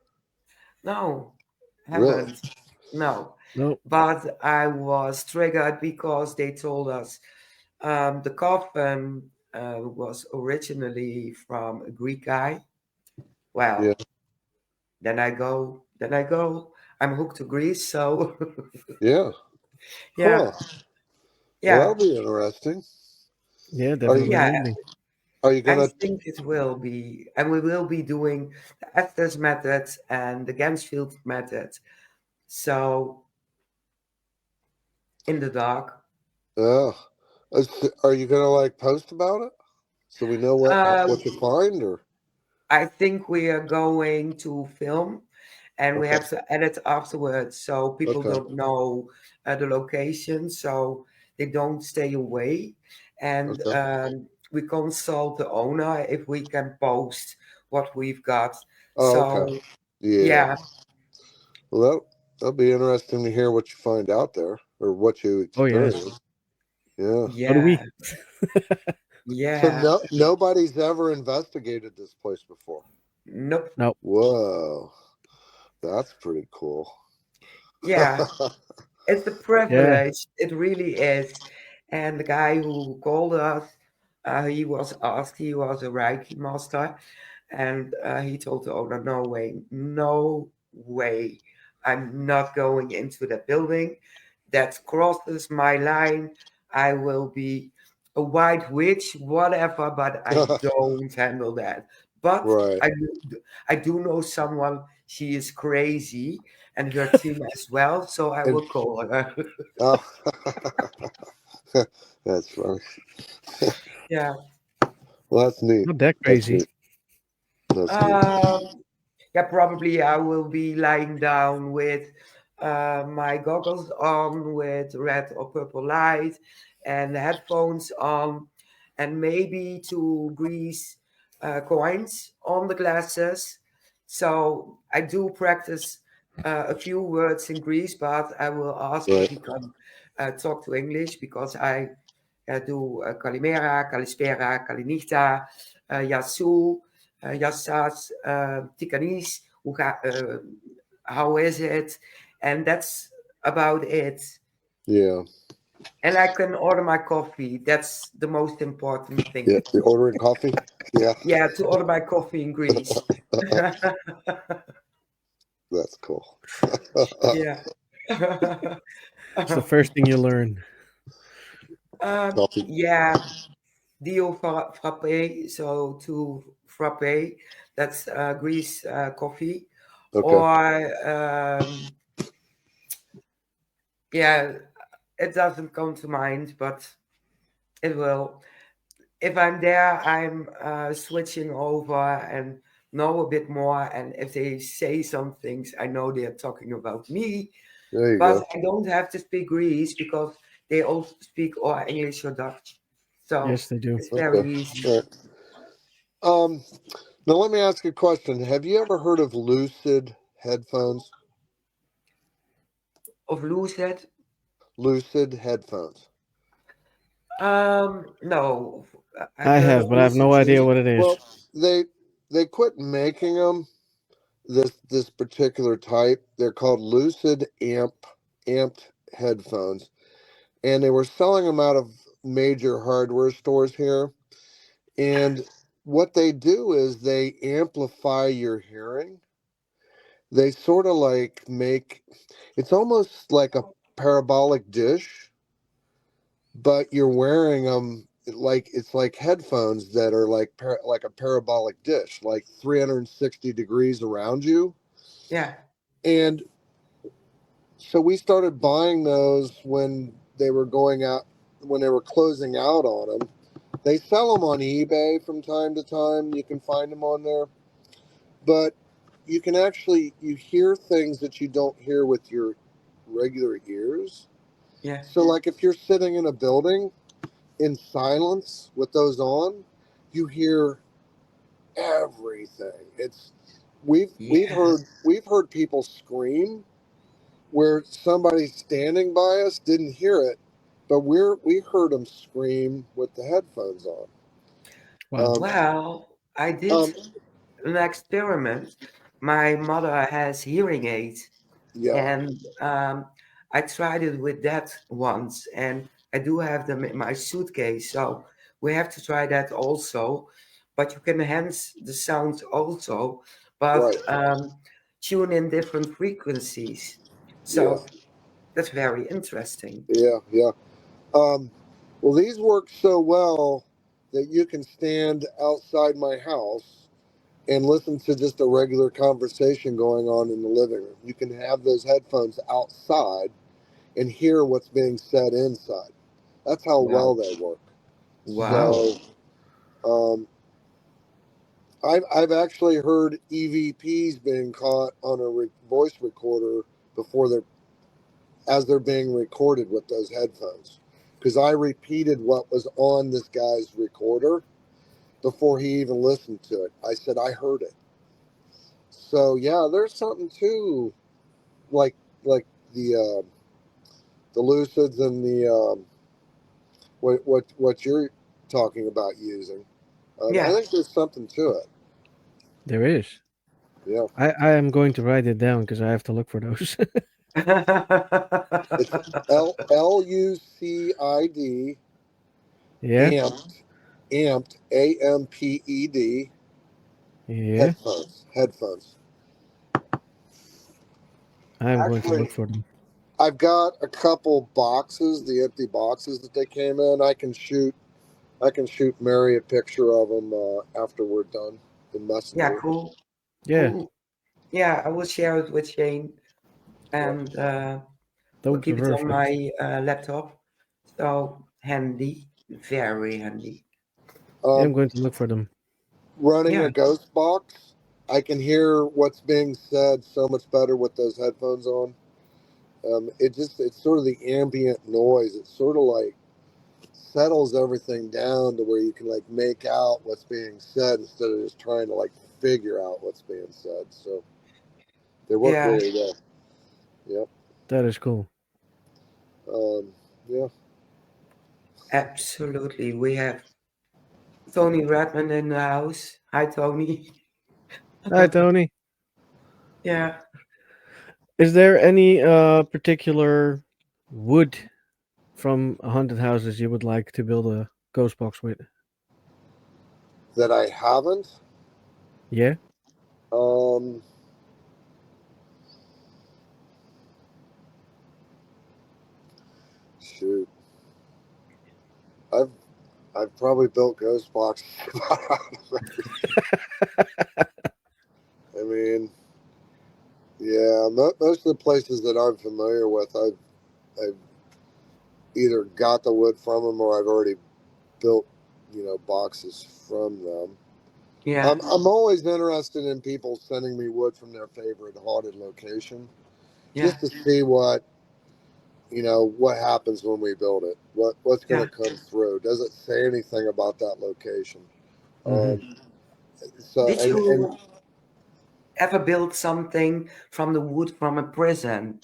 no Really? haven't. No, Nope. but I was triggered because they told us the coffin was originally from a Greek guy. Yeah. Well, then I go. I'm hooked to Greece, so Yeah. yeah, Huh. Well, yeah, that'll be interesting. Yeah, Are you definitely yeah. will be. are you I gonna? think it will be, and we will be doing the Estes method and the Gansfield method. So in the dark. Uh, are you gonna like post about it so we know Uh, what you find or? I think we are going to film and we Okay. have to edit afterwards, so people Okay. don't know the location, so they don't stay away. And Okay. we consult the owner if we can post what we've got. Oh, okay. So Yeah. yeah, Well, that'll be interesting to hear what you find out there or what you Oh yes. experience. Yeah. So do yeah, we. So yeah. nobody's ever investigated this place before. Nope. No. Whoa, that's pretty cool. Yeah, it's a Yeah. privilege. It really is. And the guy who called us, he was asked, he was a Reiki master, and he told the owner, no way, no way. I'm not going into that building. That crosses my line. I will be a white witch, whatever, but I don't handle that. But Right. I do know someone, she is crazy, and her team as well, so I And will call her. oh, that's funny. Yeah. Well, that's neat. Not that That's crazy. neat. That's neat. Um, yeah, probably I will be lying down with my goggles on with red or purple light and headphones on, and maybe to grease coins on the glasses. So I do practice a few words in Greece, but I will ask if Right. he can talk to English because I doe Kalimera, Kalispera, Kalinichta, Yasu, Yassas, Tikanis, how is it? And that's about it. Yeah. And I can order my coffee. That's the most important thing. Yeah. You're ordering coffee? Yeah. Yeah, to order my coffee in Greece. That's cool. Yeah. It's the first thing you learn. Coffee. Yeah, Dio frappe, so to frappe, that's Greece coffee. Okay. Or, yeah, it doesn't come to mind, but it will. If I'm there, I'm switching over and know a bit more. And if they say some things, I know they're talking about me. There you But go. I don't have to speak Greece because they also speak or English or Dutch. So Yes, they do. it's Okay. very easy. All right. Now let me ask you a question. Have you ever heard of Lucid headphones? Of lucid? Lucid headphones. No. I've I heard have, of but I have lucid no idea dream. what it Well, is. they quit making them. This particular type. They're called Lucid amped headphones, and they were selling them out of major hardware stores here. And what they do is they amplify your hearing. They sort of like make it's almost like a parabolic dish, but you're wearing them like it's like headphones that are like a parabolic dish, like 360 degrees around you. Yeah. And so we started buying those they were going out when they were closing out on them. They sell them on eBay from time to time. You can find them on there, but you can actually you hear things that you don't hear with your regular ears. Yeah. So like if you're sitting in a building in silence with those on, you hear everything. It's Yeah. we've heard people scream where somebody standing by us didn't hear it, but we heard them scream with the headphones on. Wow. Um, Well, I did um, an experiment. My mother has hearing aids, yeah, and I tried it with that once, and I do have them in my suitcase. So we have to try that also. But you can enhance the sounds also, but right, tune in different frequencies. yeah, So that's very interesting. yeah, yeah. Um, well, these work so well that you can stand outside my house and listen to just a regular conversation going on in the living room. You can have those headphones outside and hear what's being said inside. That's how well Wow. they work. Wow. So um, I've actually heard EVPs being caught on a voice recorder before as they're being recorded with those headphones. Because I repeated what was on this guy's recorder before he even listened to it. I said I heard it. So yeah, there's something too, like the lucids and the what you're talking about using. I Yeah. think there's something to it. There is. Yeah, I am going to write it down because I have to look for those. it's LUCID Yeah. amped AMPED Yeah. headphones. I'm going to look Actually, for them. I've got a couple boxes, the empty boxes that they came in. I can shoot Mary a picture of them after we're done in Yeah, Messenger. cool. Yeah. Cool. Yeah, I will share it with Shane Yeah. and That we'll would be keep it on perfect. my laptop. So handy, very handy. Yeah, I'm Um, going to look for them. running Yeah, a ghost box, I can hear what's being said so much better with those headphones on. It's sort of the ambient noise. It sort of like settles everything down to where you can like make out what's being said instead of just trying to like figure out what's being said. So they work yeah, really well. Yep. That is cool. Yeah. absolutely. We have Tony Redmond in the house. Hi, Tony. Hi, Tony. Yeah. Is there any particular wood from haunted houses you would like to build a ghost box with? That I haven't. Yeah. Um, shoot. I've I've probably built ghost boxes. I mean, yeah, most of the places that I'm familiar with, I've either got the wood from them or I've already built, boxes from them. Yeah. I'm always interested in people sending me wood from their favorite haunted location, Yeah. just to see what happens when we build it. What's going Yeah. to come through? Does it say anything about that location? Hmm. Um, so Did you ever build something from the wood from a prison?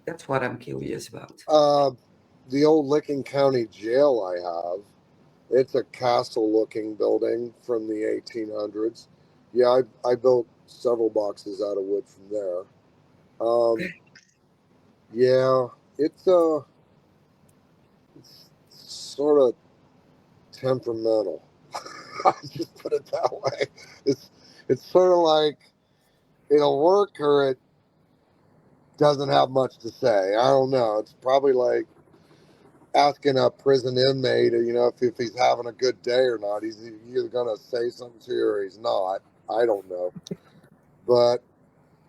That's what I'm curious about. uh, the old Licking County Jail I have. It's a castle-looking building from the 1800s. Yeah, I built several boxes out of wood from there. Um, yeah, it's sort of temperamental. I just put it that way. It's it's sort of like it'll work or it doesn't have much to say. I don't know. It's probably like asking a prison inmate, if he's having a good day or not. He's either going to say something to you or he's not. I don't know. But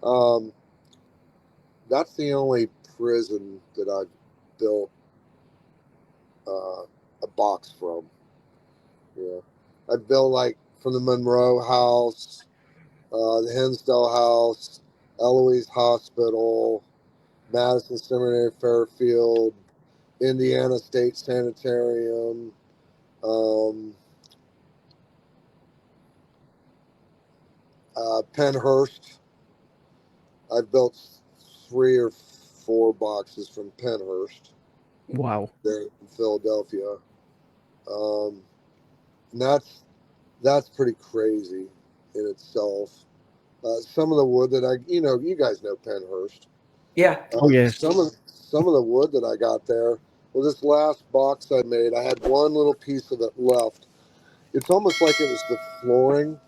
um, that's the only prison that I've built a box from. Yeah. I built like from the Monroe House, the Hinsdale House, Eloise Hospital, Madison Seminary Fairfield, Indiana State Sanitarium, um, Pennhurst. I've built 3 or 4 boxes from Pennhurst Wow. there in Philadelphia. Um, and that's pretty crazy in itself. Some of the wood that you guys know Pennhurst. Yeah. Oh yes. Some of the wood that I got there. Well, this last box I made, I had one little piece of it left. It's almost like it was the flooring.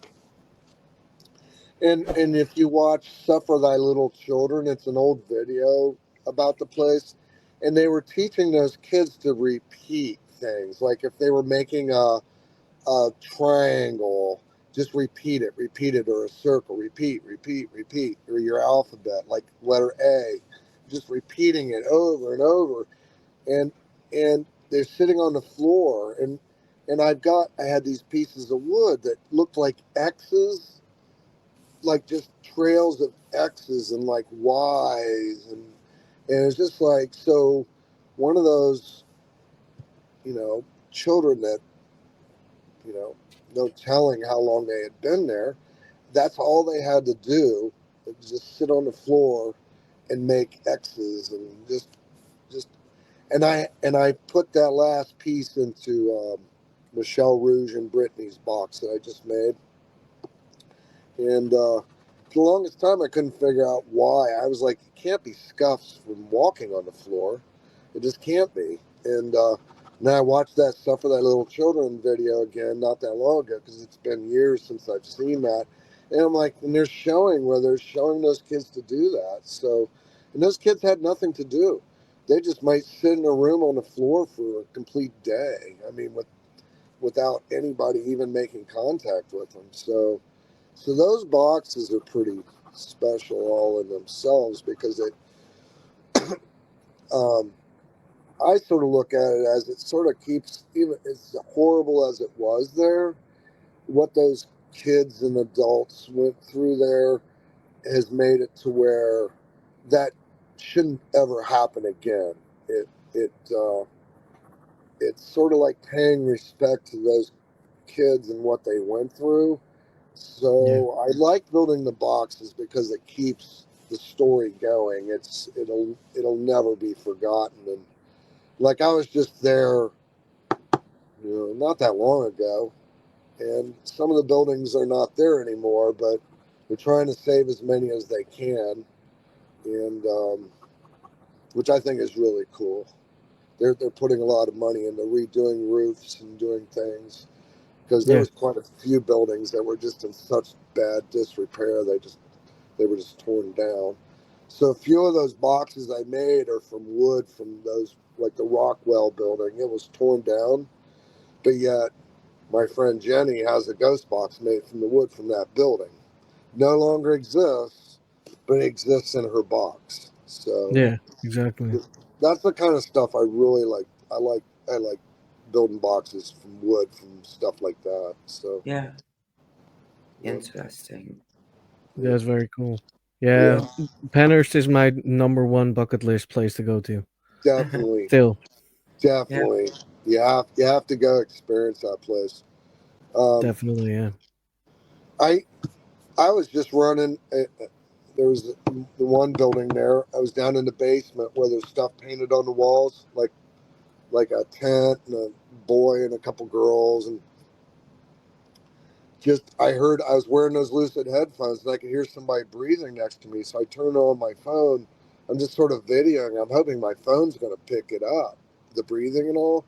And if you watch Suffer Thy Little Children, it's an old video about the place. And they were teaching those kids to repeat things. Like if they were making a triangle, just repeat it, or a circle, repeat, or your alphabet, like letter A, just repeating it over and over. And they're sitting on the floor, and I had these pieces of wood that looked like X's, like just trails of X's and like Y's, and it's just like, so one of those, you know, children that, you know, no telling how long they had been there. That's all they had to do, was just sit on the floor and make X's and just and I put that last piece into Michelle Rouge and Brittany's box that I just made, and for the longest time I couldn't figure out why. I was like, it can't be scuffs from walking on the floor, it just can't be. And now I watched that Stuff for That Little Children video again not that long ago, because it's been years since I've seen that. And I'm like, and they're showing those kids to do that. So, and those kids had nothing to do. They just might sit in a room on the floor for a complete day. I mean, without anybody even making contact with them. So those boxes are pretty special all in themselves, because um, I sort of look at it as it sort of keeps, even as horrible as it was there, what those kids and adults went through there has made it to where that shouldn't ever happen again. It it it's sort of like paying respect to those kids and what they went through. Yeah. So I like building the boxes because it keeps the story going. It'll never be forgotten. And like, I was just there, not that long ago, and some of the buildings are not there anymore, but they're trying to save as many as they can, and which I think is really cool. They're putting a lot of money into redoing roofs and doing things, because there Yeah. was quite a few buildings that were just in such bad disrepair. They were just torn down. So a few of those boxes I made are from wood from those, like the Rockwell building. It was torn down, but yet my friend Jenny has a ghost box made from the wood from that building. No longer exists, but it exists in her box. So Yeah. Exactly. that's the kind of stuff I really like. I like building boxes from wood, from stuff like that. So Yeah, yeah, interesting. That's yeah, very cool. Yeah, yeah, Penhurst is my number one bucket list place to go to. definitely, Still, Yeah, definitely. You have to go experience that place. Um, definitely, yeah. I I was just running. There was the one building there. I was down in the basement where there's stuff painted on the walls, like a tent and a boy and a couple girls, and just I was wearing those lucid headphones and I could hear somebody breathing next to me. So I turned on my phone. I'm just sort of videoing. I'm hoping my phone's going to pick it up, the breathing and all.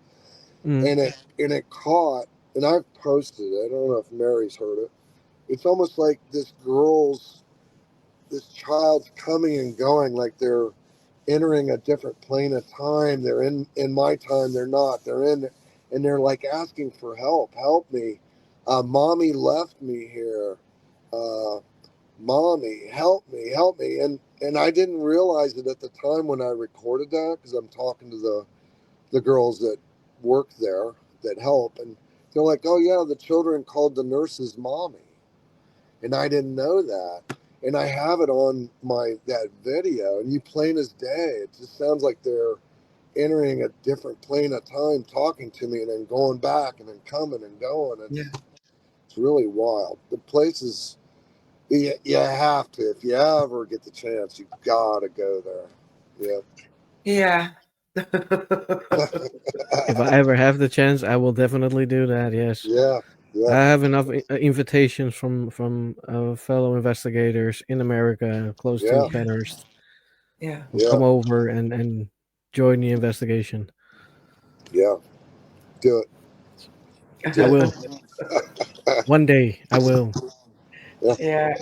Mm. And it caught. And I've posted it. I don't know if Mary's heard it. It's almost like this child's coming and going, like they're entering a different plane of time. They're in my time. They're not. They're in, and they're like asking for help. Help me, mommy left me here. Uh, Mommy, help me. And I didn't realize it at the time when I recorded that, because I'm talking to the girls that work there that help, and they're like, oh yeah, the children called the nurses mommy, and I didn't know that. And I have it on my that video, and you plain as day. It just sounds like they're entering a different plane of time, talking to me, and then going back, and then coming and going. yeah, It's really wild. The place is, you have to, if you ever get the chance, you gotta go there. yeah. If I ever have the chance, I will definitely do that. Yes, Yeah, yeah, I have enough invitations from fellow investigators in America close to yeah, Yeah, Penhurst yeah. who yeah, come over and join the investigation. yeah. Do it, I do will. it. One day, I will. Yeah.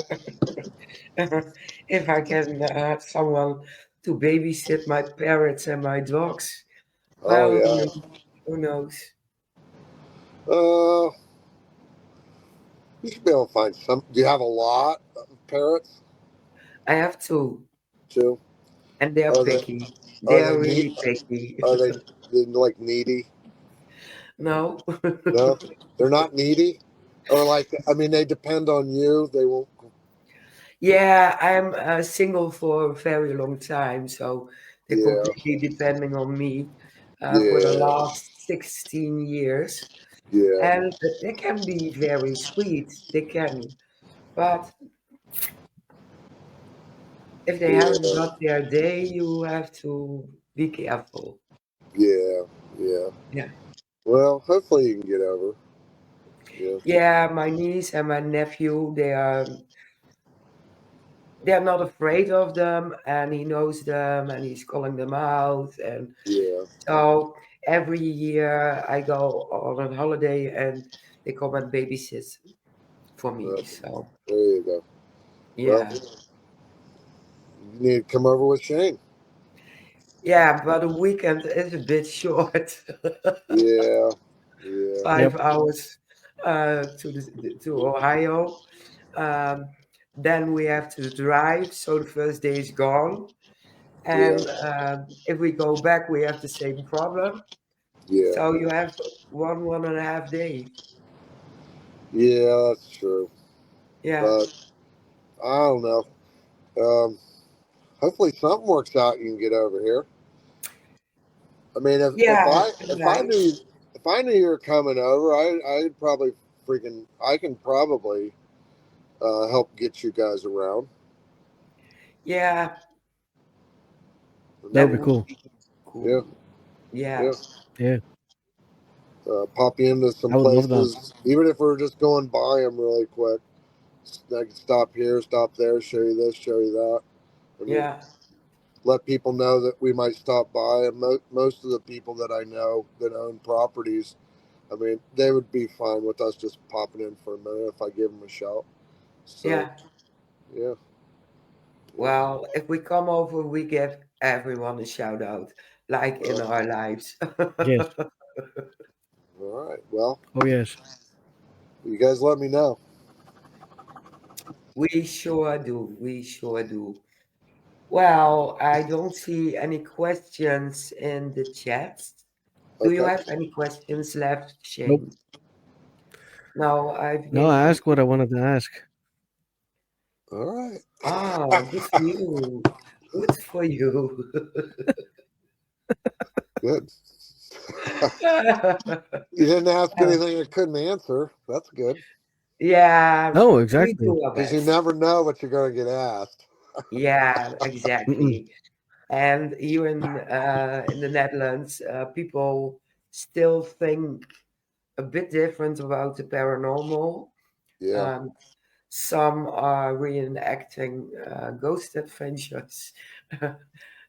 Yeah. If I can have someone to babysit my parrots and my dogs, Oh well, yeah. who knows? Uh, you should be able to find some. Do you have a lot of parrots I have two, too? and they're Are they picky. They are are they really neat? picky. Are they like needy? No. No, they're not needy, or like I mean, they depend on you. They won't. Yeah, I'm single for a very long time, so they're Yeah, completely depending on me for the yeah, last 16 years. yeah, And they can be very sweet, they can. But if they haven't yeah, got their day, you have to be careful. yeah, yeah. Yeah. Well, hopefully you can get over. Yeah, Yeah, my niece and my nephew, they're not afraid of them, and he knows them and he's calling them out. And yeah. so every year I go on a holiday and they come and babysit for me. So There you go. Well, yeah. you need to come over with Shane. Yeah, but a weekend is a bit short. Yeah, yeah, Yep. 5 hours to Ohio. Um, then we have to drive, so the first day is gone. yeah, And if we go back, we have the same problem. yeah, So you have 1.5 days. yeah. That's true. Yeah, But I don't know. Um, hopefully something works out. You can get over here. I mean, yeah, it's nice. if I knew you were coming over, I'd probably I can probably help get you guys around. Yeah, I That would that be mean, would cool. be yeah, cool. Yeah, yeah. Yeah, Pop you into some I would love that. places, even if we're just going by them really quick. I can stop here, stop there, show you this, show you that. I mean, yeah, let people know that we might stop by. And most of the people that I know that own properties, I mean, they would be fine with us just popping in for a minute if I give them a shout. So, yeah. yeah, yeah. Well, if we come over, we give everyone a shout out, like in Uh, our lives. Yes. all right. Well, Oh yes. you guys let me know. We sure do. We sure do. Well, I don't see any questions in the chat. Do you Okay. have any questions left, Nope. Shane? No, I've No, I gave you. asked what I wanted to ask. All right. Ah, good for you. Good for you. Good. You didn't ask anything I couldn't answer. That's good Yeah, No, we exactly. do our because you best. never know what you're going to get asked. Yeah, Mm-mm. exactly. And here in the Netherlands, people still think a bit different about the paranormal. Yeah. Um, some are reenacting ghost adventures and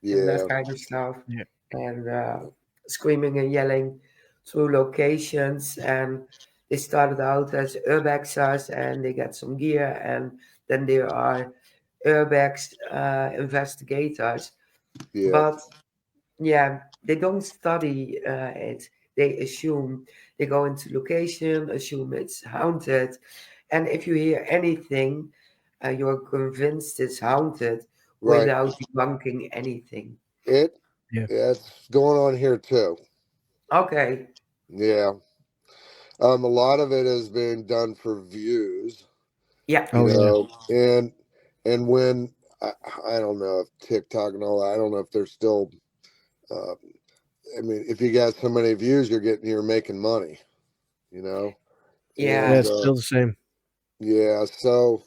that Yeah. kind of stuff, Yeah. and screaming and yelling through locations. And they started out as urbexers, and they get some gear, and then there are urbex investigators. Yeah. But yeah, they don't study it. They assume they go into location, assume it's haunted, and if you hear anything, you're convinced it's haunted Right. without debunking anything. It. Yeah. Yeah. It's going on here too. Okay. Yeah. A lot of it is being done for views, Yeah. you Oh yeah. know, and when I, I don't know if TikTok and all that, I don't know if they're still. Uh, I mean, if you got so many views, you're making money, you know, Yeah, Yeah. and it's still the same. yeah, so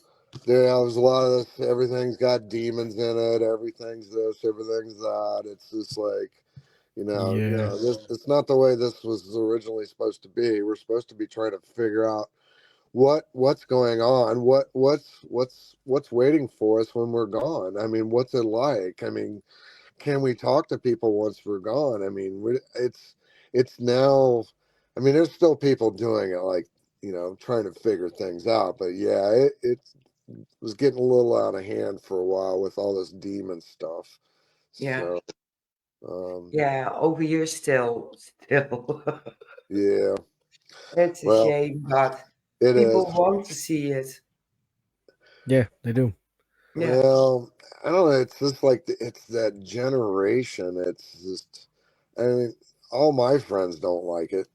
there's a lot of this. Everything's got demons in it. Everything's this. Everything's that. It's just like, Yeah. this. It's not the way this was originally supposed to be. We're supposed to be trying to figure out what's going on. What's waiting for us when we're gone. I mean, what's it like? I mean, can we talk to people once we're gone? I mean, it's now. I mean, there's still people doing it, like trying to figure things out. But yeah, it was getting a little out of hand for a while with all this demon stuff. Yeah. So, um, Yeah. Over here, still. yeah. It's a Well, shame, but it is. people want to see it. Yeah, they do. Yeah. Well, I don't know. It's just like it's that generation. It's just. I mean, all my friends don't like it.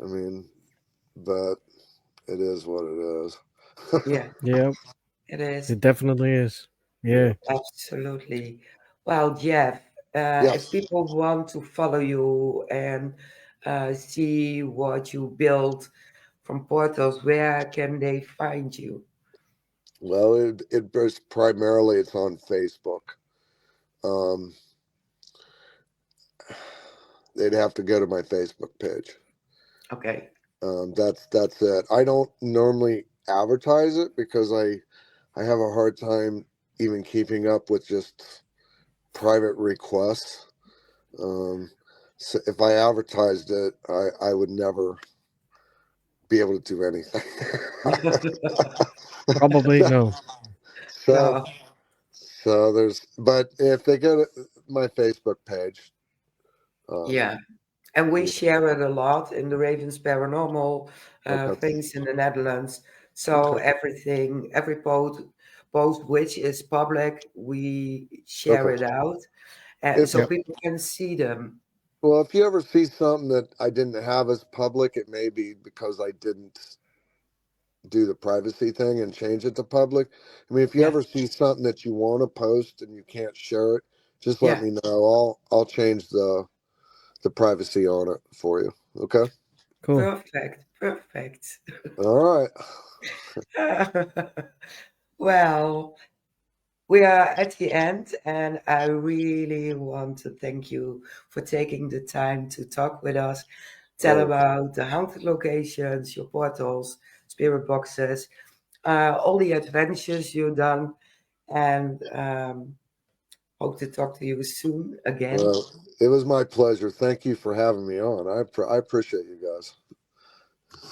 I mean, but it is what it is. Yeah, Yeah, it is. it definitely is. Yeah. Absolutely. Well, Jeff, if Yes. people want to follow you and see what you build from portals, where can they find you? Well, it was primarily it's on Facebook. Um, they'd have to go to my Facebook page. Okay. That's it. I don't normally advertise it because I have a hard time even keeping up with just private requests. Um, so if I advertised it, I would never be able to do anything. Probably no. so No, so there's, but if they go to my Facebook page, um, yeah. And we you share it a lot in the Ravens Paranormal okay, things in the Netherlands. So okay, everything, every post which is public, we share okay. it out, If so Yep. people can see them. well, if you ever see something that I didn't have as public, it may be because I didn't do the privacy thing and change it to public. I mean, if you Yeah, ever see something that you want to post and you can't share it, just let yeah. me know. I'll change the privacy on it for you. Okay. Cool. Perfect, perfect. All right. Well, we are at the end, and I really want to thank you for taking the time to talk with us, tell Oh, about the haunted locations, your portals, spirit boxes, all the adventures you've done, and hope to talk to you soon again. well, it was my pleasure. Thank you for having me on. I appreciate you guys.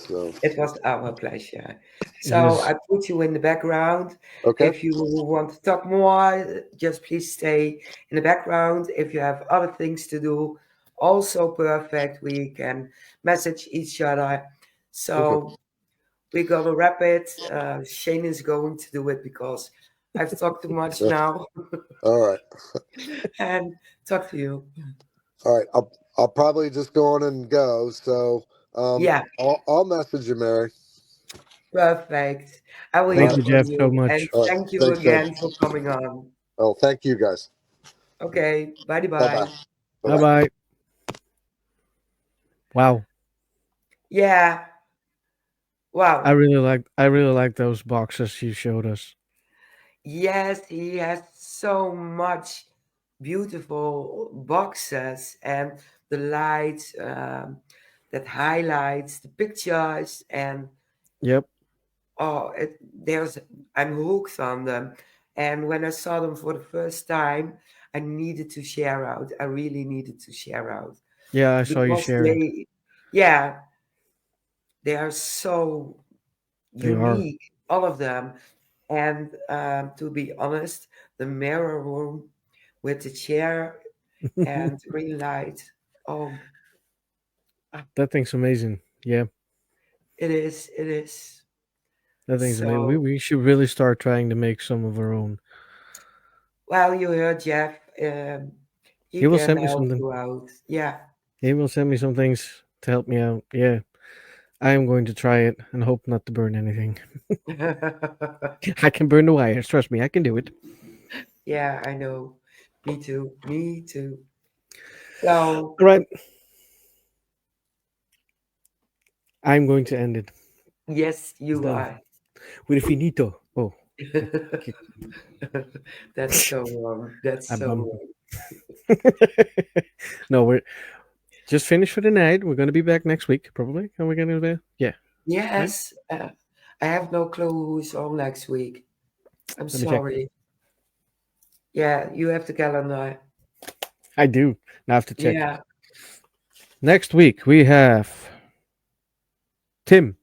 So, It was our pleasure. So Yes. I put you in the background. okay. If you want to talk more, just please stay in the background. If you have other things to do, also perfect. We can message each other. Okay. So we're gonna wrap it. Shane is going to do it because I've talked too much now. All right. And talk to you. All right. I'll probably just go on and go. So, Yeah, I'll message you, Mary. perfect. I will All Thank hear right. you, from Jeff, so you. And much. All right. thank you Thanks, Shane. again for coming on. Oh, thank you guys. Okay, bye Bye bye. bye. Bye Bye bye. bye. Wow. Yeah, wow. I really like those boxes you showed us. Yes, he has so much beautiful boxes and the lights that highlights the pictures and Yep. there's I'm hooked on them. And when I saw them for the first time, I needed to share out. I really needed to share out Yeah, I saw you because sharing. yeah, they are so They are. unique, all of them. And to be honest, the mirror room with the chair and the green light. Oh, That thing's amazing. Yeah, it is. It is. that thing's amazing. So, We should really start trying to make some of our own. well, you heard Jeff. He He will can send me help something. you out. Yeah. He will send me some things to help me out. Yeah, I am going to try it and hope not to burn anything. I can burn the wires. Trust me, I can do it. Yeah, I know. Me too. Me too. So, All right, I'm going to end it. yes, It's you done are. with a finito. Oh, That's so wrong. That's I'm so bummed. wrong. No, we're just finished for the night. We're gonna be back next week, probably. Are we gonna be? Yeah, right. Yes, I have no clue who's on next week. I'm Let me check. sorry. Yeah, you have the calendar. I do. Now I have to check. Yeah. Next week we have Tim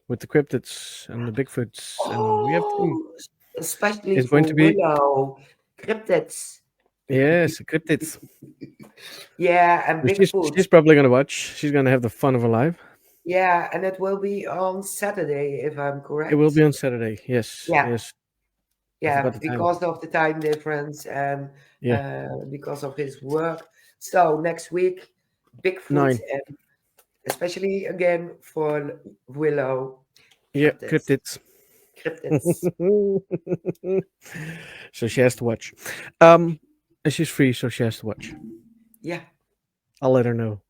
with the cryptids and the Bigfoots, and we have Tim. Oh, especially It's going for to be Willow, cryptids. yes, cryptids. Yeah, and So Bigfoot. she's probably gonna watch. She's gonna have the fun of her life. Yeah, and it will be on Saturday, if I'm It will correct. be on Saturday. Yes, Yeah, yes. I yeah, forgot the time. because of the time difference and Yeah, because of his work. So next week, Bigfoot 9. and especially again for Willow. Yeah, Cryptids. cryptids. Cryptids. So she has to watch. And she's free, so she has to watch. Yeah. I'll let her know.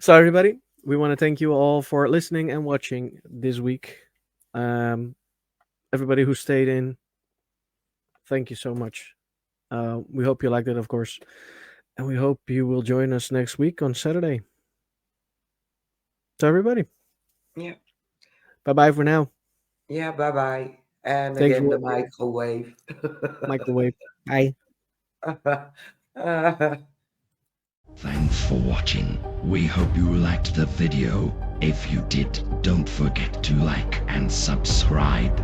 So everybody, we want to thank you all for listening and watching this week. Everybody who stayed in, thank you so much. We hope you liked it, of course, and we hope you will join us next week on Saturday. So everybody, Yeah. bye for now. Yeah. Bye bye. And Thanks again, for the watching. microwave. Microwave. Bye. Thanks for watching. We hope you liked the video. If you did, don't forget to like and subscribe.